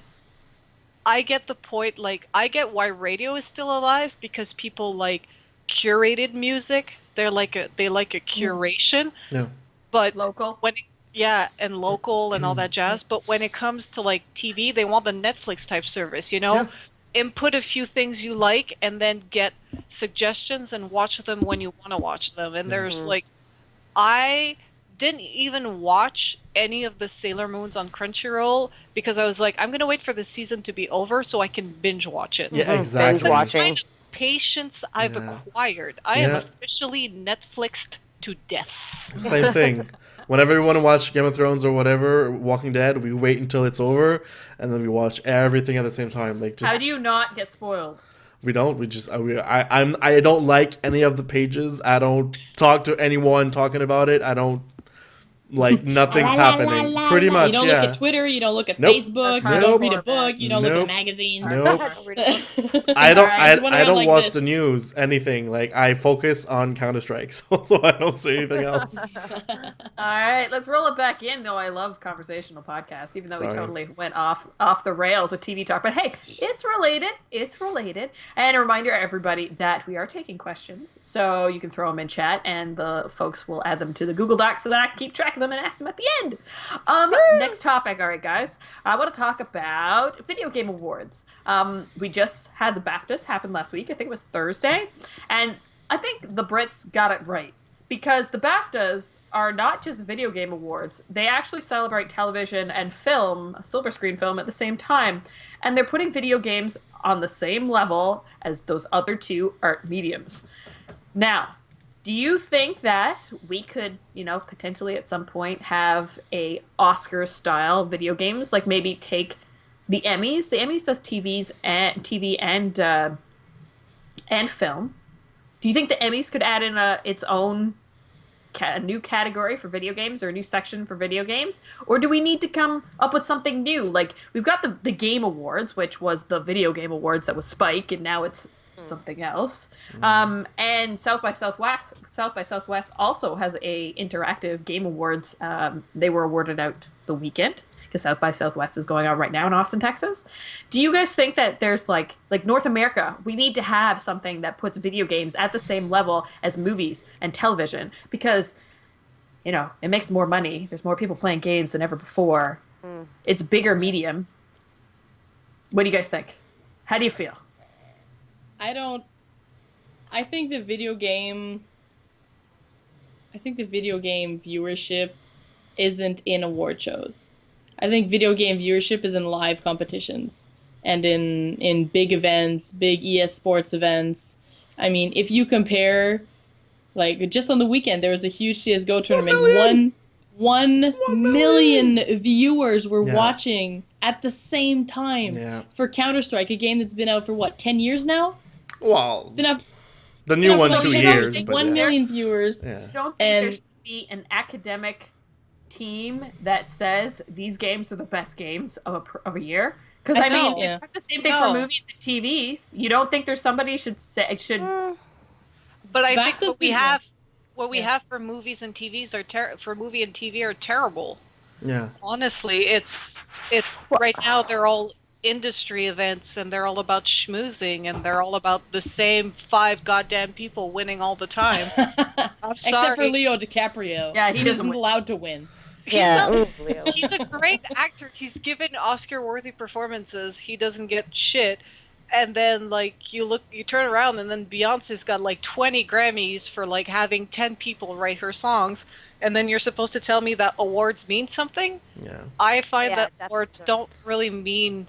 I get the point. Like I get why radio is still alive because people like curated music. They like a curation. Yeah. but Local. and local and all that jazz. But when it comes to like TV, they want the Netflix type service, Yeah. Input a few things you like and then get suggestions and watch them when you want to watch them. And there's like, I didn't even watch any of the Sailor Moons on Crunchyroll because I was like, I'm gonna wait for the season to be over so I can binge watch it. Yeah, Binge exactly. watching. Kind of patience I've Yeah. acquired. I am Yeah. officially Netflixed to death. Same thing. Whenever we want to watch Game of Thrones or whatever, Walking Dead, we wait until it's over, and then we watch everything at the same time. Like, just How do you not get spoiled? we don't. We just I don't like any of the pages. I don't talk to anyone talking about it. I don't like nothing's happening. Pretty much, You don't yeah. look at Twitter, you don't look at Nope. Facebook, That's you don't read hardcore, a book, man. you don't look Nope. at magazines. Nope. I I don't. Alright. I don't watch the news. Anything like I focus on Counter Strike, so I don't see anything else. All right, let's roll it back in. Though I love conversational podcasts, even though we Sorry. totally went off the rails with TV talk. But hey, it's related. It's related. And a reminder, everybody, that we are taking questions, so you can throw them in chat, and the folks will add them to the Google Doc so that I can keep track of them and ask them at the end. Next topic. All right, guys, I want to talk about video game awards. We just had the BAFTAs happen last week. I think it was Thursday, and I think the Brits got it right. Because the BAFTAs are not just video game awards. They actually celebrate television and film, silver screen film, at the same time. And they're putting video games on the same level as those other two art mediums. Now, do you think that we could, potentially at some point have a Oscar-style video games? Like maybe take the Emmys. The Emmys does TV and film. Do you think the Emmys could add in its own new category for video games or a new section for video games? Or do we need to come up with something new? Like, we've got the Game Awards, which was the Video Game Awards that was Spike, and now it's something else. And South by Southwest also has a interactive Game Awards. They were awarded out the weekend, because South by Southwest is going on right now in Austin, Texas. Do you guys think that there's like North America, we need to have something that puts video games at the same level as movies and television? Because, it makes more money. There's more people playing games than ever before. It's bigger medium. What do you guys think? How do you feel? I think the video game viewership isn't in award shows. I think video game viewership is in live competitions and in big events, big ES Sports events. I mean, if you compare, like, just on the weekend, there was a huge CSGO tournament. 1 million viewers were watching at the same time for Counter-Strike, a game that's been out for, 10 years now? Well, It's been up... the new one, So 2 you know, years. But 1 million viewers. Yeah. You don't think there should be an academic team that says these games are the best games of a year? Because I mean, it's the same thing for movies and TVs. You don't think there's somebody should say should? But I think what we have for movies and TVs for movie and TV are terrible. Yeah. Honestly, it's right now they're all industry events and they're all about schmoozing and they're all about the same 5 goddamn people winning all the time. I'm sorry. Except for Leo DiCaprio. Yeah, he doesn't isn't win. allowed to win. He's a great actor. He's given Oscar-worthy performances. He doesn't get shit. And then, you turn around, and then Beyonce's got 20 Grammys for having 10 people write her songs. And then you're supposed to tell me that awards mean something? Yeah. I find that awards don't really mean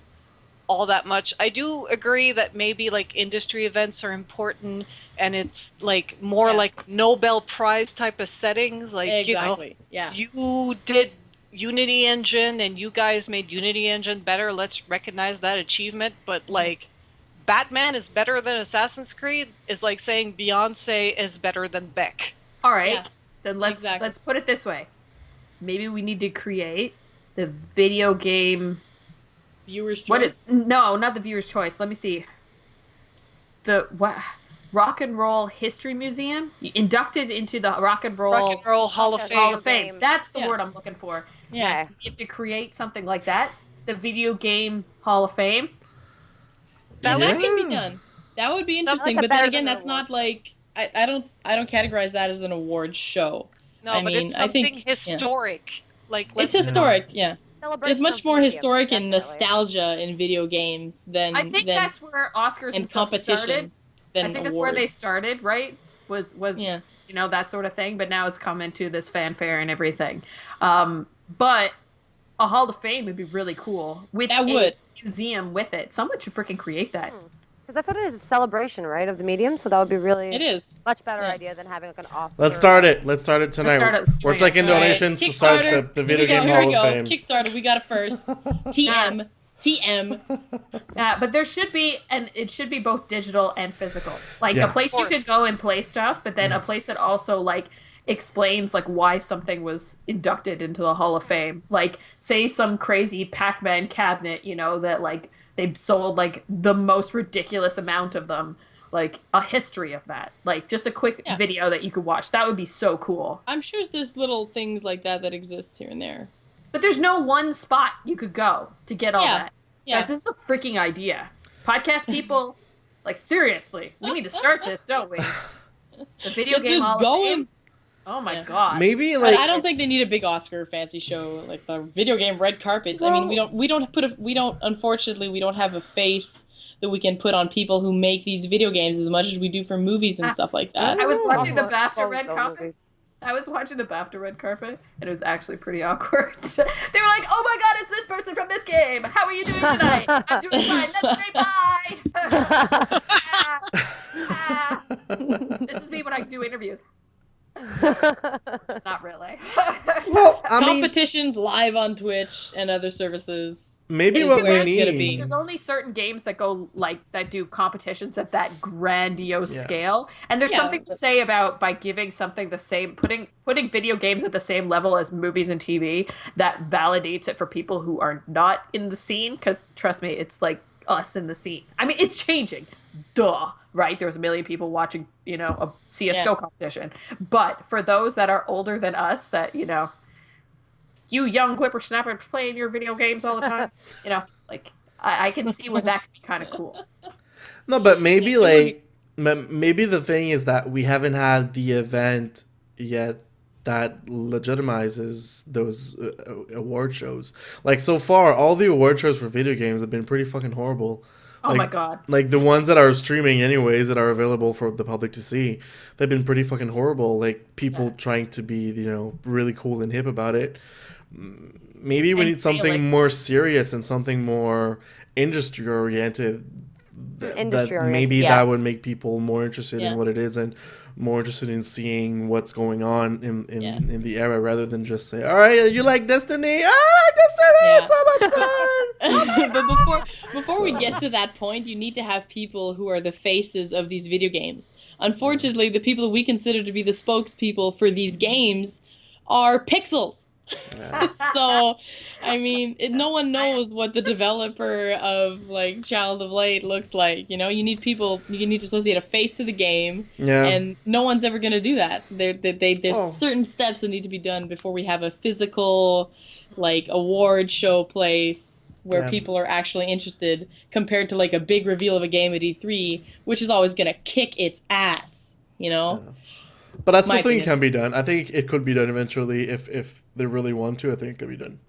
all that much. I do agree that maybe industry events are important, and it's more like Nobel Prize type of settings. Exactly. You did Unity Engine, and you guys made Unity Engine better. Let's recognize that achievement. But Batman is better than Assassin's Creed is like saying Beyonce is better than Beck. All right, then let's put it this way. Maybe we need to create the video game Viewer's choice. What is no, not the viewer's choice. Let me see. The Rock and Roll History Museum inducted into the Rock and Roll Hall of Fame. That's the word I'm looking for. Yeah. You have to create something like that. The Video Game Hall of Fame. That can be done. That would be interesting. But then again, that's not I don't categorize that as an award show. No, I but mean, it's I think something historic. Like it's let's be historic. Yeah, there's Celebration much of more medium, historic and definitely. nostalgia in video games than I think that's where Oscars and stuff started. competition I than think that's where they awards. started, right? Was Yeah. that sort of thing. But now it's come into this fanfare and everything. But a Hall of Fame would be really cool with That a would. museum with it. Someone should freaking create that. Because that's what it is, a celebration, right, of the medium. So that would be really It is. much better Yeah. idea than having like an Oscar. Let's start it. Let's start it tonight. start it. We're taking All right, donations to start Kickstarter. the Here Video we go, Game here we Hall of go. Fame. Kickstarter, we got it first. TM. TM. But there should be, and it should be both digital and physical. Like Yeah. a place you could go and play stuff, but then a place that also like explains like why something was inducted into the Hall of Fame. Like say some crazy Pac-Man cabinet, that like they sold like the most ridiculous amount of them. Like a history of that. Like just a quick video that you could watch. That would be so cool. I'm sure there's little things like that exists here and there. But there's no one spot you could go to get all that. Yeah. Guys, this is a freaking idea. Podcast people, like seriously, we need to start this, don't we? The video Get game this Hall of going. Fame. Oh my god. Maybe But like I don't think they need a big Oscar fancy show like the video game red carpets. I mean, we don't unfortunately we don't have a face that we can put on people who make these video games as much as we do for movies and stuff like that. I was watching the Almost BAFTA red those carpet. movies. I was watching the BAFTA red carpet, and it was actually pretty awkward. They were like, "Oh my god, it's this person from this game. How are you doing tonight? I'm doing fine. Let's say bye." This is me when I do interviews. Not really. well, I mean, Competitions live on Twitch and other services. maybe is what where we it's gonna need. be. There's only certain games that go like that do competitions at that grandiose Yeah. scale, and there's Yeah, something to say about by giving something the same, putting video games at the same level as movies and TV, that validates it for people who are not in the scene. Because trust me, it's like us in the scene. I mean, it's changing. Duh. Right? There was a million people watching, a CS:GO competition. But for those that are older than us, that, you young whippersnappers playing your video games all the time, like, I can see where that could be kind of cool. No, but maybe maybe the thing is that we haven't had the event yet that legitimizes those award shows. Like so far, all the award shows for video games have been pretty fucking horrible. Oh Like, my god. Like the ones that are streaming anyways that are available for the public to see, they've been pretty fucking horrible. Like people trying to be, really cool and hip about it. Maybe we And need something failing. more serious and something more industry oriented. That Industry-oriented, maybe yeah. that would make people more interested Yeah. in what it is and more interested in seeing what's going on in the era rather than just say, all right, you like Destiny? Ah, Destiny, Yeah. it's so much fun. But before we get to that point, you need to have people who are the faces of these video games. Unfortunately, the people we consider to be the spokespeople for these games are pixels. So, I mean, no one knows what the developer of like Child of Light looks like. You need people. You need to associate a face to the game, Yeah. and no one's ever going to do that. There's Oh. certain steps that need to be done before we have a physical, like award show place where Yeah. people are actually interested, compared to like a big reveal of a game at E3, which is always going to kick its ass. But that's My something opinion. can be done. I think it could be done eventually if they really want to. I think it could be done.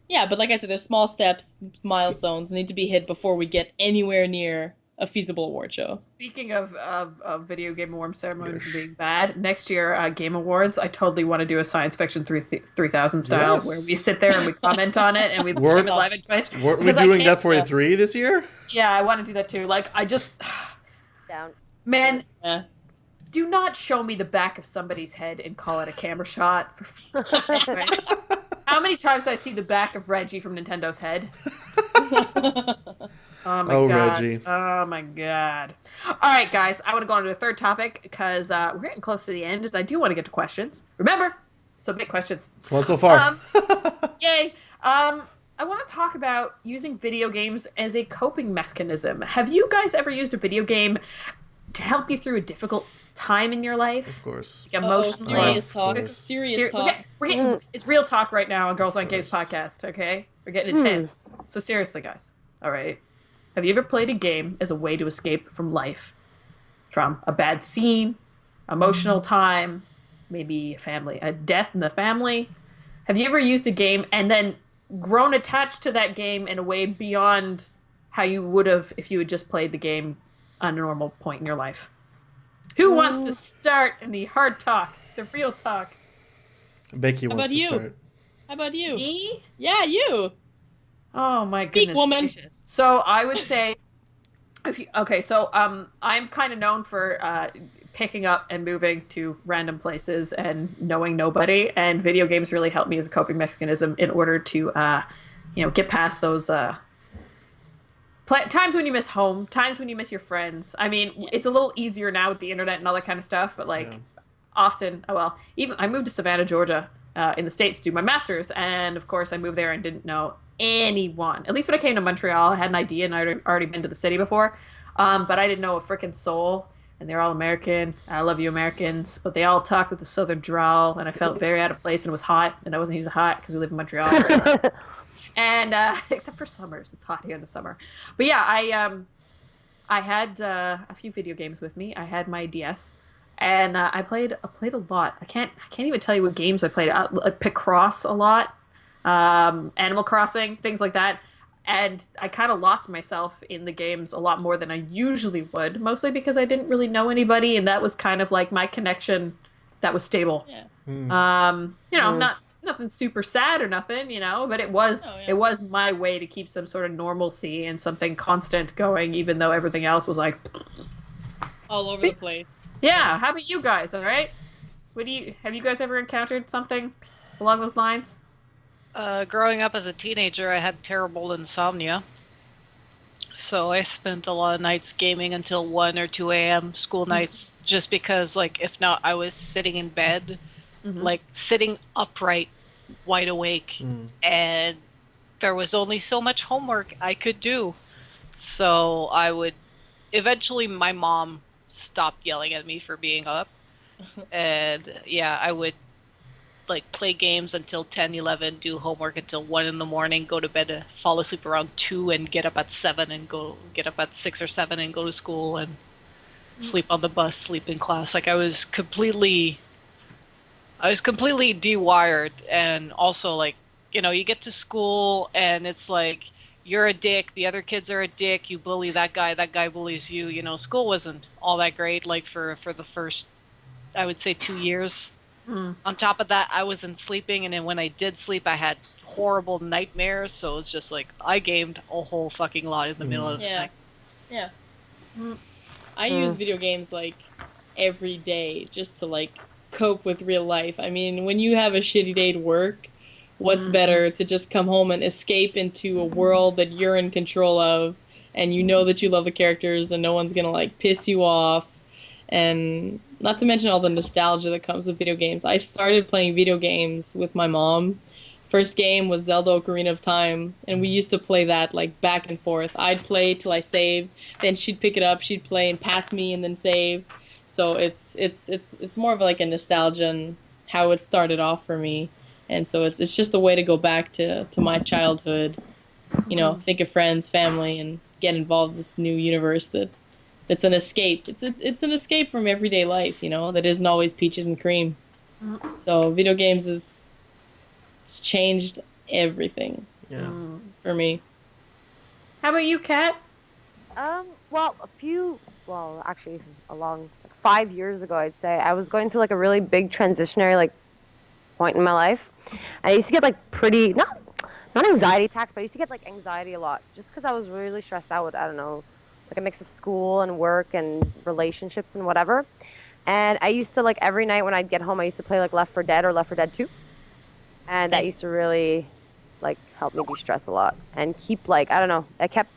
Yeah, but like I said, there's small steps, milestones need to be hit before we get anywhere near a feasible award show. Speaking of video game award ceremonies being bad, next year Game Awards, I totally want to do a science fiction 3000 style Yes. where we sit there and we comment on it and we We're- stream it live on Twitch. We're Because I doing can't- that for E3 this year? Yeah, I want to do that too. Like, I just, Down. man, Yeah. do not show me the back of somebody's head and call it a camera shot. Christ. How many times did I see the back of Reggie from Nintendo's head? Oh my Oh, god. Reggie. Oh my god. All right, guys, I want to go on to the third topic because we're getting close to the end and I do want to get to questions. Remember, so big questions. One so far. Yay. I want to talk about using video games as a coping mechanism. Have you guys ever used a video game to help you through a difficult time in your life? Of course. Like Uh-oh, emotionally. serious Of talk. course. Serious talk. We're getting, it's real talk right now on Girls on Games course. podcast, okay? We're getting intense. So seriously, guys. All right. Have you ever played a game as a way to escape from life? From a bad scene, emotional time, maybe a death in the family. Have you ever used a game and then grown attached to that game in a way beyond how you would have if you had just played the game on a normal point in your life? Who wants to start in the hard talk, the real talk? Becky How wants about to you? start. How about you? Me? Yeah, you. Oh my Speak, goodness woman. gracious. So I would say, I'm kind of known for picking up and moving to random places and knowing nobody, and video games really help me as a coping mechanism in order to, get past those times when you miss home, times when you miss your friends. I mean, it's a little easier now with the internet and all that kind of stuff, but like Yeah. often, even I moved to Savannah, Georgia, in the States to do my master's, and of course I moved there and didn't know anyone. At least when I came to Montreal, I had an idea and I'd already been to the city before, but I didn't know a freaking soul. And they're all American. I love you, Americans, but they all talked with a southern drawl, and I felt very out of place. And it was hot, and I wasn't used to hot because we live in Montreal. And except for summers, it's hot here in the summer. But yeah, I had a few video games with me. I had my DS, and I played a lot. I can't even tell you what games I played. Like Picross a lot, Animal Crossing, things like that. And I kind of lost myself in the games a lot more than I usually would, mostly because I didn't really know anybody, and that was kind of like my connection that was stable. Yeah. Not nothing super sad or nothing, but it was Oh, yeah. it was my way to keep some sort of normalcy and something constant going, even though everything else was like, All over the place. yeah. How about you guys? All right, have you guys ever encountered something along those lines? Growing up as a teenager, I had terrible insomnia. So I spent a lot of nights gaming until 1 or 2 a.m. school nights, just because, like, if not, I was sitting in bed, like, sitting upright, wide awake, and there was only so much homework I could do. So eventually my mom stopped yelling at me for being up, and yeah, I would like play games until 10, 11, do homework until 1 in the morning, go to bed, fall asleep around 2 and get up at 7 and get up at 6 or 7 and go to school and sleep on the bus, sleep in class. Like I was completely dewired. And also like, you get to school and it's like, you're a dick, the other kids are a dick, you bully that guy bullies you. School wasn't all that great, like for the first, I would say 2 years. On top of that, I wasn't sleeping, and then when I did sleep, I had horrible nightmares. So it's just like I gamed a whole fucking lot in the middle of the night. Yeah. I use video games like every day just to like cope with real life. I mean, when you have a shitty day at work, what's better to just come home and escape into a world that you're in control of, and you know that you love the characters and no one's gonna like piss you off. And not to mention all the nostalgia that comes with video games. I started playing video games with my mom. First game was Zelda Ocarina of Time, and we used to play that like back and forth. I'd play till I saved, then she'd pick it up, she'd play and pass me and then save. So it's more of like a nostalgia and how it started off for me. And so it's just a way to go back to my childhood, think of friends, family, and get involved in this new universe that's an escape. It's an escape from everyday life, that isn't always peaches and cream. So video games it's changed everything for me. How about you, Kat? Actually, along 5 years ago, I'd say I was going through like a really big transitionary like point in my life. And I used to get like pretty not anxiety attacks, but I used to get like anxiety a lot just because I was really stressed out with, I don't know, like a mix of school and work and relationships and whatever. And I used to like every night when I'd get home, I used to play like Left 4 Dead or Left 4 Dead 2. And that used to really like help me de-stress a lot and keep like, I don't know, it kept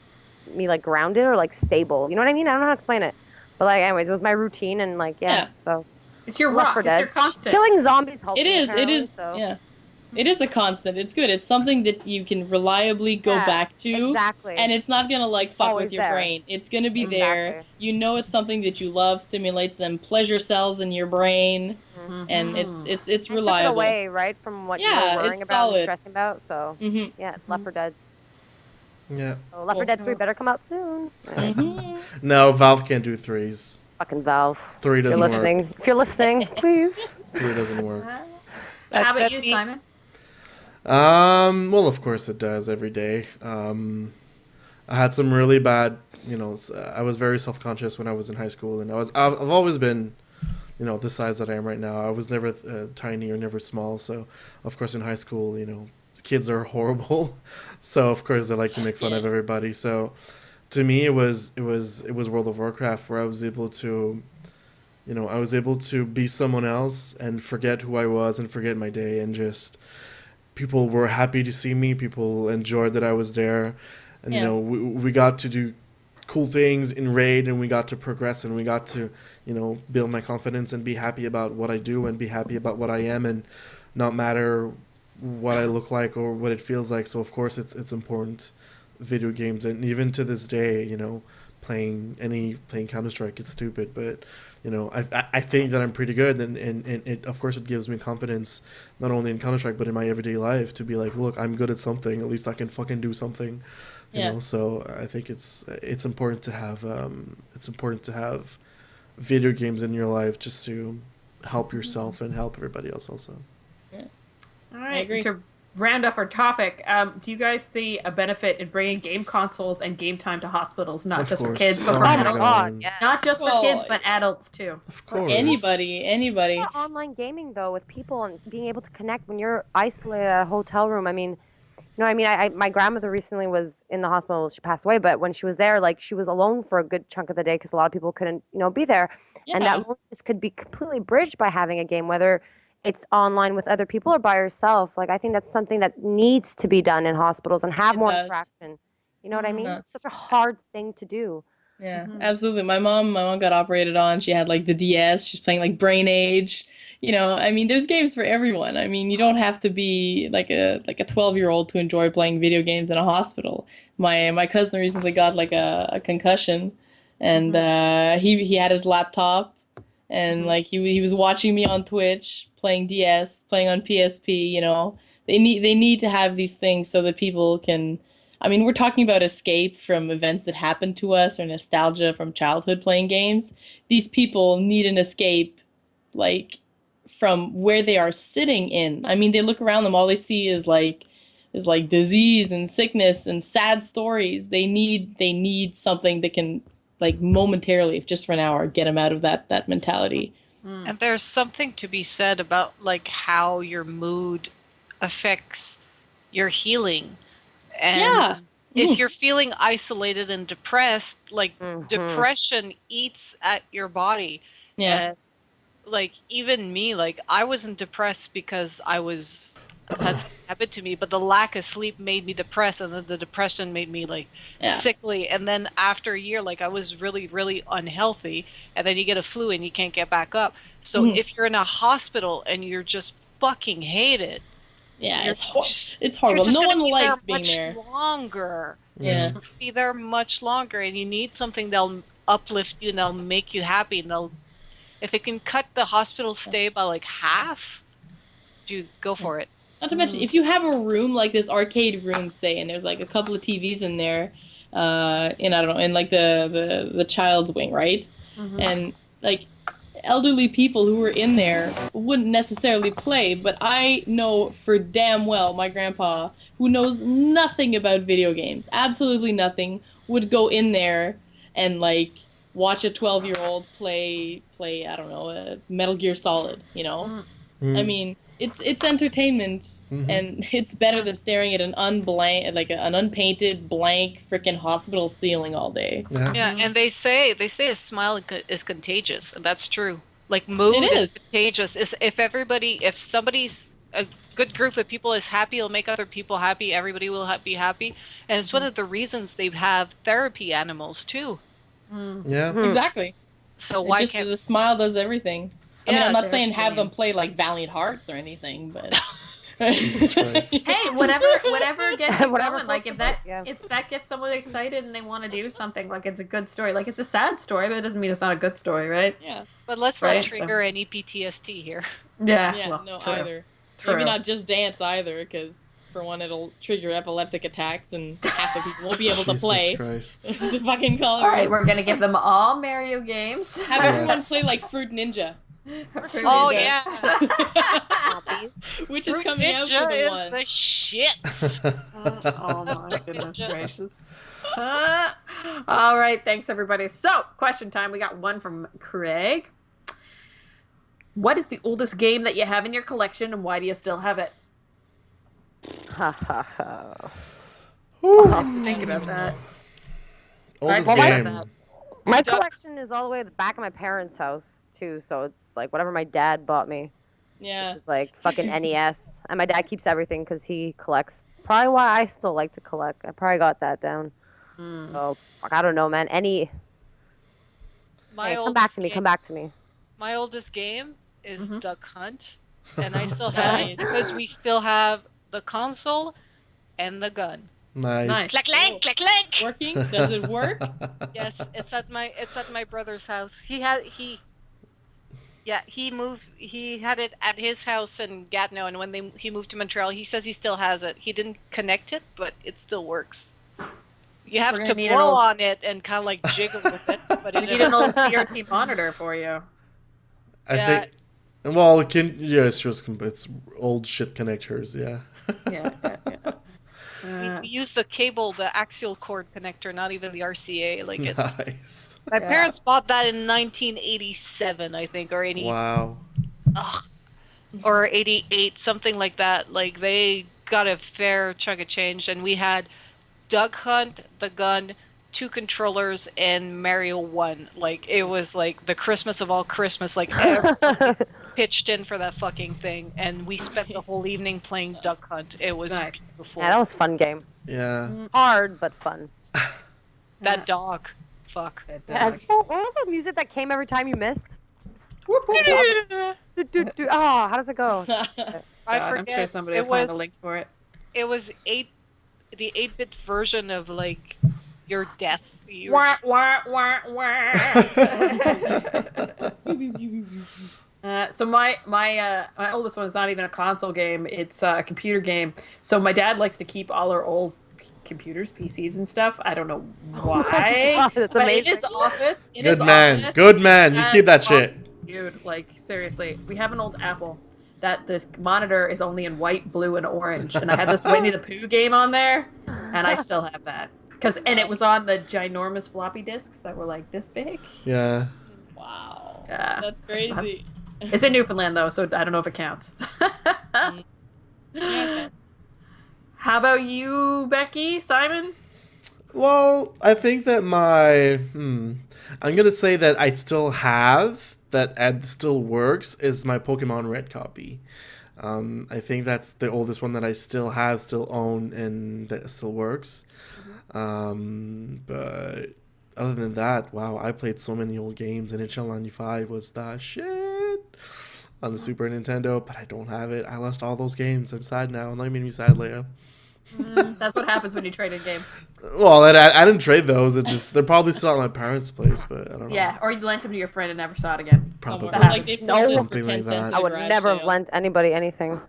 me like grounded or like stable. You know what I mean? I don't know how to explain it. But like anyways, it was my routine and like, so. It's your Left rock. 4 It's Dead. your constant. Killing zombies helps It me, is, apparently, so. Yeah. It is a constant. It's good. It's something that you can reliably go back to. Exactly. And it's not going to like fuck Always with your there. brain. It's going to be there. You know it's something that you love, stimulates them pleasure cells in your brain. And it's reliable. Took it away, right, from what you Yeah, were worrying it's about and solid. stressing about. So, Left 4 Dead. Yeah. So Left 4 Dead 3 better come out soon. No, Valve can't do threes. Fucking Valve. 3 If you're doesn't work. listening. If you're listening, please. Food doesn't work. How about you, me- Simon? Well, of course it does every day. I had some really bad, I was very self-conscious when I was in high school, and I've always been, the size that I am right now. I was never tiny or never small. So, of course, in high school, kids are horrible. So, of course, they like to make fun of everybody. So, to me, it was World of Warcraft, where I was able to, be someone else and forget who I was and forget my day, and just people were happy to see me. People enjoyed that I was there, and we got to do cool things in raid, and we got to progress, and we got to build my confidence and be happy about what I do and be happy about what I am, and not matter what I look like or what it feels like. So of course it's important, video games, and even to this day, playing Counter-Strike, it's stupid, but I think that I'm pretty good, and it, of course, it gives me confidence, not only in Counter-Strike but in my everyday life, to be like, look, I'm good at something, at least I can fucking do something. So I think it's important to have video games in your life, just to help yourself and help everybody else also. All right, to round off our topic, do you guys see a benefit in bringing game consoles and game time to hospitals, not Of just for course. kids, but Oh for my adults? God. Yeah. Not just for kids, but adults too. Of For course. anybody. Yeah, online gaming though, with people and being able to connect when you're isolated at a hotel room. I mean, my grandmother recently was in the hospital. She passed away, but when she was there, like, she was alone for a good chunk of the day because a lot of people couldn't, be there. And that loneliness could be completely bridged by having a game, whether it's online with other people or by yourself. Like, I think that's something that needs to be done in hospitals and have It more does. interaction. You know what I mean? No. It's such a hard thing to do. Yeah, Mhm. absolutely. My mom got operated on. She had like the DS. She's playing like Brain Age. I mean, there's games for everyone. I mean, you don't have to be like a 12-year-old to enjoy playing video games in a hospital. My cousin recently got like a concussion, and he had his laptop, and like he was watching me on Twitch playing DS, playing on PSP. They need to have these things so that people can. I mean, we're talking about escape from events that happened to us or nostalgia from childhood playing games. These people need an escape, like, from where they are sitting in. I mean, they look around them, all they see is like disease and sickness and sad stories. They need something that can, like, momentarily, if just for an hour, get them out of that mentality. And there's something to be said about like how your mood affects your healing. And Yeah. if you're feeling isolated and depressed, like Mhm. depression eats at your body. Yeah. And like even me, like I wasn't depressed because that's happened to me, but the lack of sleep made me depressed, and then the depression made me like Yeah. sickly, and then after a year, like I was really, really unhealthy, and then you get a flu and you can't get back up. So if you're in a hospital and you're just fucking hated, Yeah, you're it's you're horrible. just No gonna one be likes there being much there. longer. Yeah. You're just gonna be there much longer, and you need something that'll uplift you and that'll make you happy, and if it can cut the hospital stay by like half, dude, go for it. Not to mention, if you have a room like this arcade room, say, and there's like a couple of TVs in there, in I don't know, in like the child's wing, right? And like elderly people who were in there wouldn't necessarily play, but I know for damn well my grandpa, who knows nothing about video games, absolutely nothing, would go in there and like watch a 12-year-old play I don't know, Metal Gear Solid, I mean, it's entertainment, and it's better than staring at an an unpainted blank freaking hospital ceiling all day. Yeah, and they say a smile is contagious, and that's true. Like mood It is is. contagious. If somebody's a good group of people is happy, it'll make other people happy. Everybody will be happy, and it's one of the reasons they have therapy animals too. Yeah. Exactly. So It why just can't the smile does everything. I mean, Yeah, I'm not they're saying have them games. play like Valiant Hearts or anything, but Jesus Christ. Hey, whatever gets you Whatever going. Like floats if your that boat, yeah. if that gets someone excited and they want to do something, like it's a good story. Like it's a sad story, but it doesn't mean it's not a good story, right? yeah, But let's Right, not so- trigger any PTSD here. Yeah. no, Well, true. either. True. Maybe not Just Dance either, because for one, it'll trigger epileptic attacks, and half the people won't be able to Jesus play. Christ. Just fucking call it. All right, we're gonna give them all Mario games. Have everyone Yes. play like Fruit Ninja. Oh Fruit yeah, Zombies. Which is Fruit coming out Ninja for the is one. the shit. Oh my goodness Ninja. gracious. All right, thanks everybody. So, question time. We got one from Craig. What is the oldest game that you have in your collection, and why do you still have it? Ha ha ha. Think about that. Oldest Well, game. My Duck. collection is all the way at the back of my parents' house too, so it's like whatever my dad bought me, Yeah. which is like fucking NES. And my dad keeps everything because he collects. Probably why I still like to collect. I probably got that down. Mm. So fuck, I don't know, man. Hey, come back to me. Come back to me. My oldest game is Mhm. Duck Hunt, and I still have it because we still have the console and the gun. Nice. Nice. Clank, clank, clank. Working? Does it work? Yes, it's at my brother's house. He moved. He had it at his house in Gatineau, and when he moved to Montreal, he says he still has it. He didn't connect it, but it still works. You have We're to gonna need an blow old- on it and kind of like jiggle with it, but We it need an old CRT monitor for you. I Yeah. think. Well, it's just it's old shit connectors. Yeah. Yeah. We use the cable, the axial cord connector, not even the RCA. Like it's. Nice. My Yeah. parents bought that in 1987, I think, or 80, Wow. or 88, something like that. Like they got a fair chunk of change, and we had Duck Hunt, the gun, 2 controllers, and Mario 1. Like it was like the Christmas of all Christmas. Like everyone pitched in for that fucking thing, and we spent the whole evening playing Duck Hunt. It was Nice. beautiful. Yeah, that was a fun game. Yeah. Hard but fun. That dog, fuck. Yeah. What was the music that came every time you missed? Whoop, whoop, whoop. Oh, how does it go? I God, forget. I'm sure somebody it will find was a link for it. it was the 8-bit version of like your death. You Wah, were just- wah, wah, wah. So my oldest one is not even a console game; it's a computer game. So my dad likes to keep all our old computers, PCs, and stuff. I don't know why, God, that's but amazing. in his office, Good man. Good man. You keep that shit. Dude, like seriously, we have an old Apple that this monitor is only in white, blue, and orange, and I had this Winnie the Pooh game on there, and I still have that and it was on the ginormous floppy disks that were like this big. Yeah. Wow. Yeah, That's crazy. It's in Newfoundland though, so I don't know if it counts. Yeah. How about you, Becky, Simon? Well, I think that I'm gonna say that I still have that and still works is my Pokemon Red copy. I think that's the oldest one that I still have, still own, and that still works. But other than that, wow, I played so many old games, and NHL 95 was the shit on the Super Nintendo, but I don't have it. I lost all those games. I'm sad now, and that made me sad, Leia. That's what happens when you trade in games. Well, I didn't trade those. They're probably still at my parents' place, but I don't know. Yeah, or you lent them to your friend and never saw it again. Probably. That Like they happens. sold it for Something 10 like cents that. at I a would garage never have sale. lent anybody anything.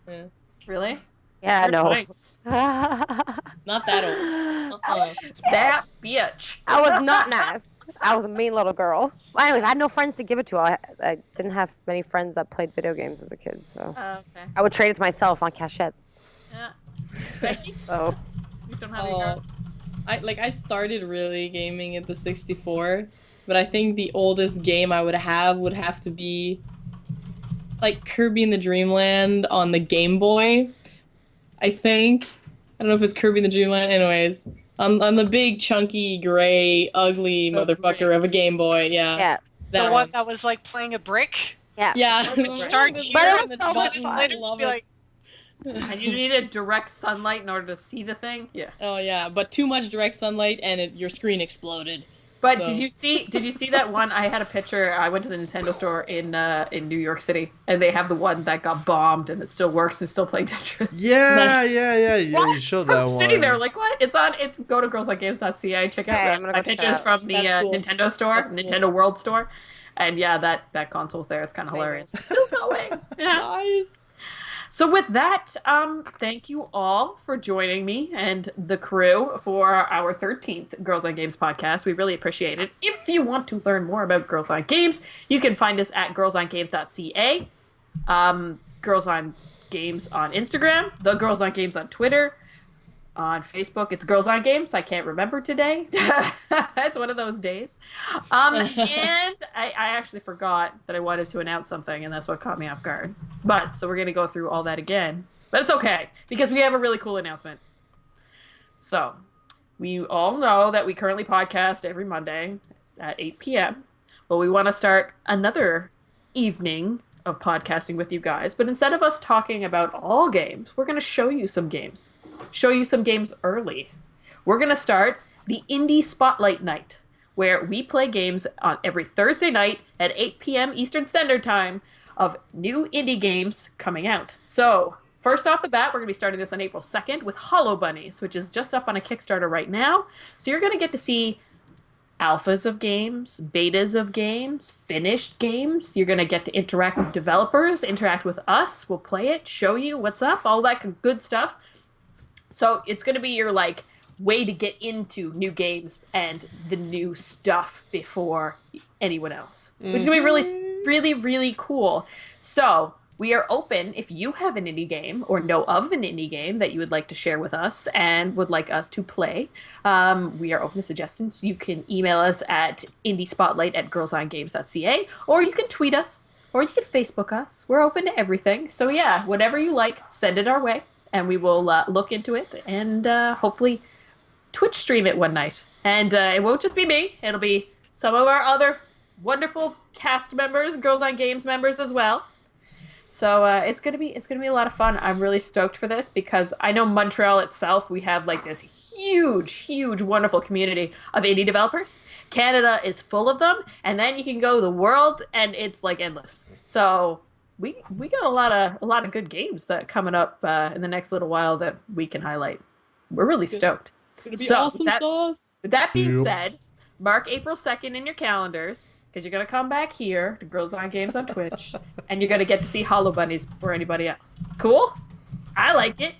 Yeah. Really? Yeah, Your no. choice. Not that old. That bitch. I was not nice. I was a mean little girl. Well, anyways, I had no friends to give it to. I didn't have many friends that played video games as a kid, so Oh, okay. I would trade it to myself on cachette. Yeah. Becky, So you don't have your I started really gaming at the 64, but I think the oldest game I would have to be like Kirby in the Dreamland on the Game Boy. I think. I don't know if it's Kirby in the Dreamland. Anyways, on the big chunky gray ugly The motherfucker brick. of a Game Boy. Yeah. yeah, That the one that was like playing a brick. yeah. Yeah. It starts The here But it and was then so much 2 fun. minutes later I love be it. like, And you needed direct sunlight in order to see the thing. Yeah. Oh yeah, but too much direct sunlight and your screen exploded. But So- did you see that one? I had a picture. I went to the Nintendo store in New York City, and they have the one that got bombed, and it still works and still playing Tetris. Yeah, Nice. yeah. You showed that I'm one. sitting there like, what? It's on. It's go to girlslikagames.ca. Check out Okay, that. I'm gonna My go check pictures that out. from the That's cool. Nintendo store, That's cool. Nintendo World store, and yeah, that console's there. It's kind of hilarious. Amazing. It's still going. Yeah. Nice. So with that, thank you all for joining me and the crew for our 13th Girls on Games podcast. We really appreciate it. If you want to learn more about Girls on Games, you can find us at girlsongames.ca, Girls on Games on Instagram, The Girls on Games on Twitter. On Facebook, it's Girls on Games. I can't remember today. It's one of those days. And I actually forgot that I wanted to announce something, and that's what caught me off guard. So we're going to go through all that again. But it's okay, because we have a really cool announcement. So, we all know that we currently podcast every Monday at 8 p.m. But we want to start another evening of podcasting with you guys. But instead of us talking about all games, we're going to show you some games. Show you some games early. We're going to start the Indie Spotlight Night, where we play games on every Thursday night at 8 p.m. Eastern Standard Time of new indie games coming out. So, first off the bat, we're going to be starting this on April 2nd with Hollow Bunnies, which is just up on a Kickstarter right now. So you're going to get to see alphas of games, betas of games, finished games. You're going to get to interact with developers, interact with us. We'll play it, show you what's up, all that good stuff. So it's going to be your way to get into new games and the new stuff before anyone else, which is going to be really, really, really cool. So we are open if you have an indie game or know of an indie game that you would like to share with us and would like us to play. We are open to suggestions. You can email us at indiespotlight@girlsongames.ca, or you can tweet us, or you can Facebook us. We're open to everything. So yeah, whatever you like, send it our way. And we will look into it and hopefully Twitch stream it one night. And it won't just be me. It'll be some of our other wonderful cast members, Girls on Games members as well. So it's gonna be a lot of fun. I'm really stoked for this because I know Montreal itself, we have this huge, wonderful community of indie developers. Canada is full of them, and then you can go the world, and it's endless. So we got a lot of good games that coming up in the next little while that we can highlight. We're really stoked. It's gonna be awesome sauce. With that being said, mark April 2nd in your calendars because you're gonna come back here to Girls on Games on Twitch, and you're gonna get to see Hollow Bunnies before anybody else. Cool? I like it.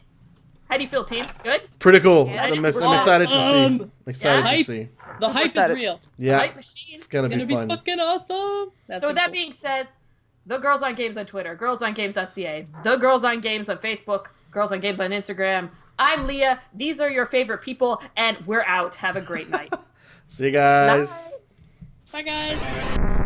How do you feel, team? Good? Pretty cool. Yeah, I'm excited to see. awesome. Excited Yeah. to see. The hype is excited. real. Yeah, Hype machine. it's gonna be fun. Fucking awesome. So with that being said, the Girls on Games on Twitter, girlsongames.ca, the Girls on Games on Facebook, Girls on Games on Instagram. I'm Leah. These are your favorite people, and we're out. Have a great night. See you guys. Bye. Bye, guys.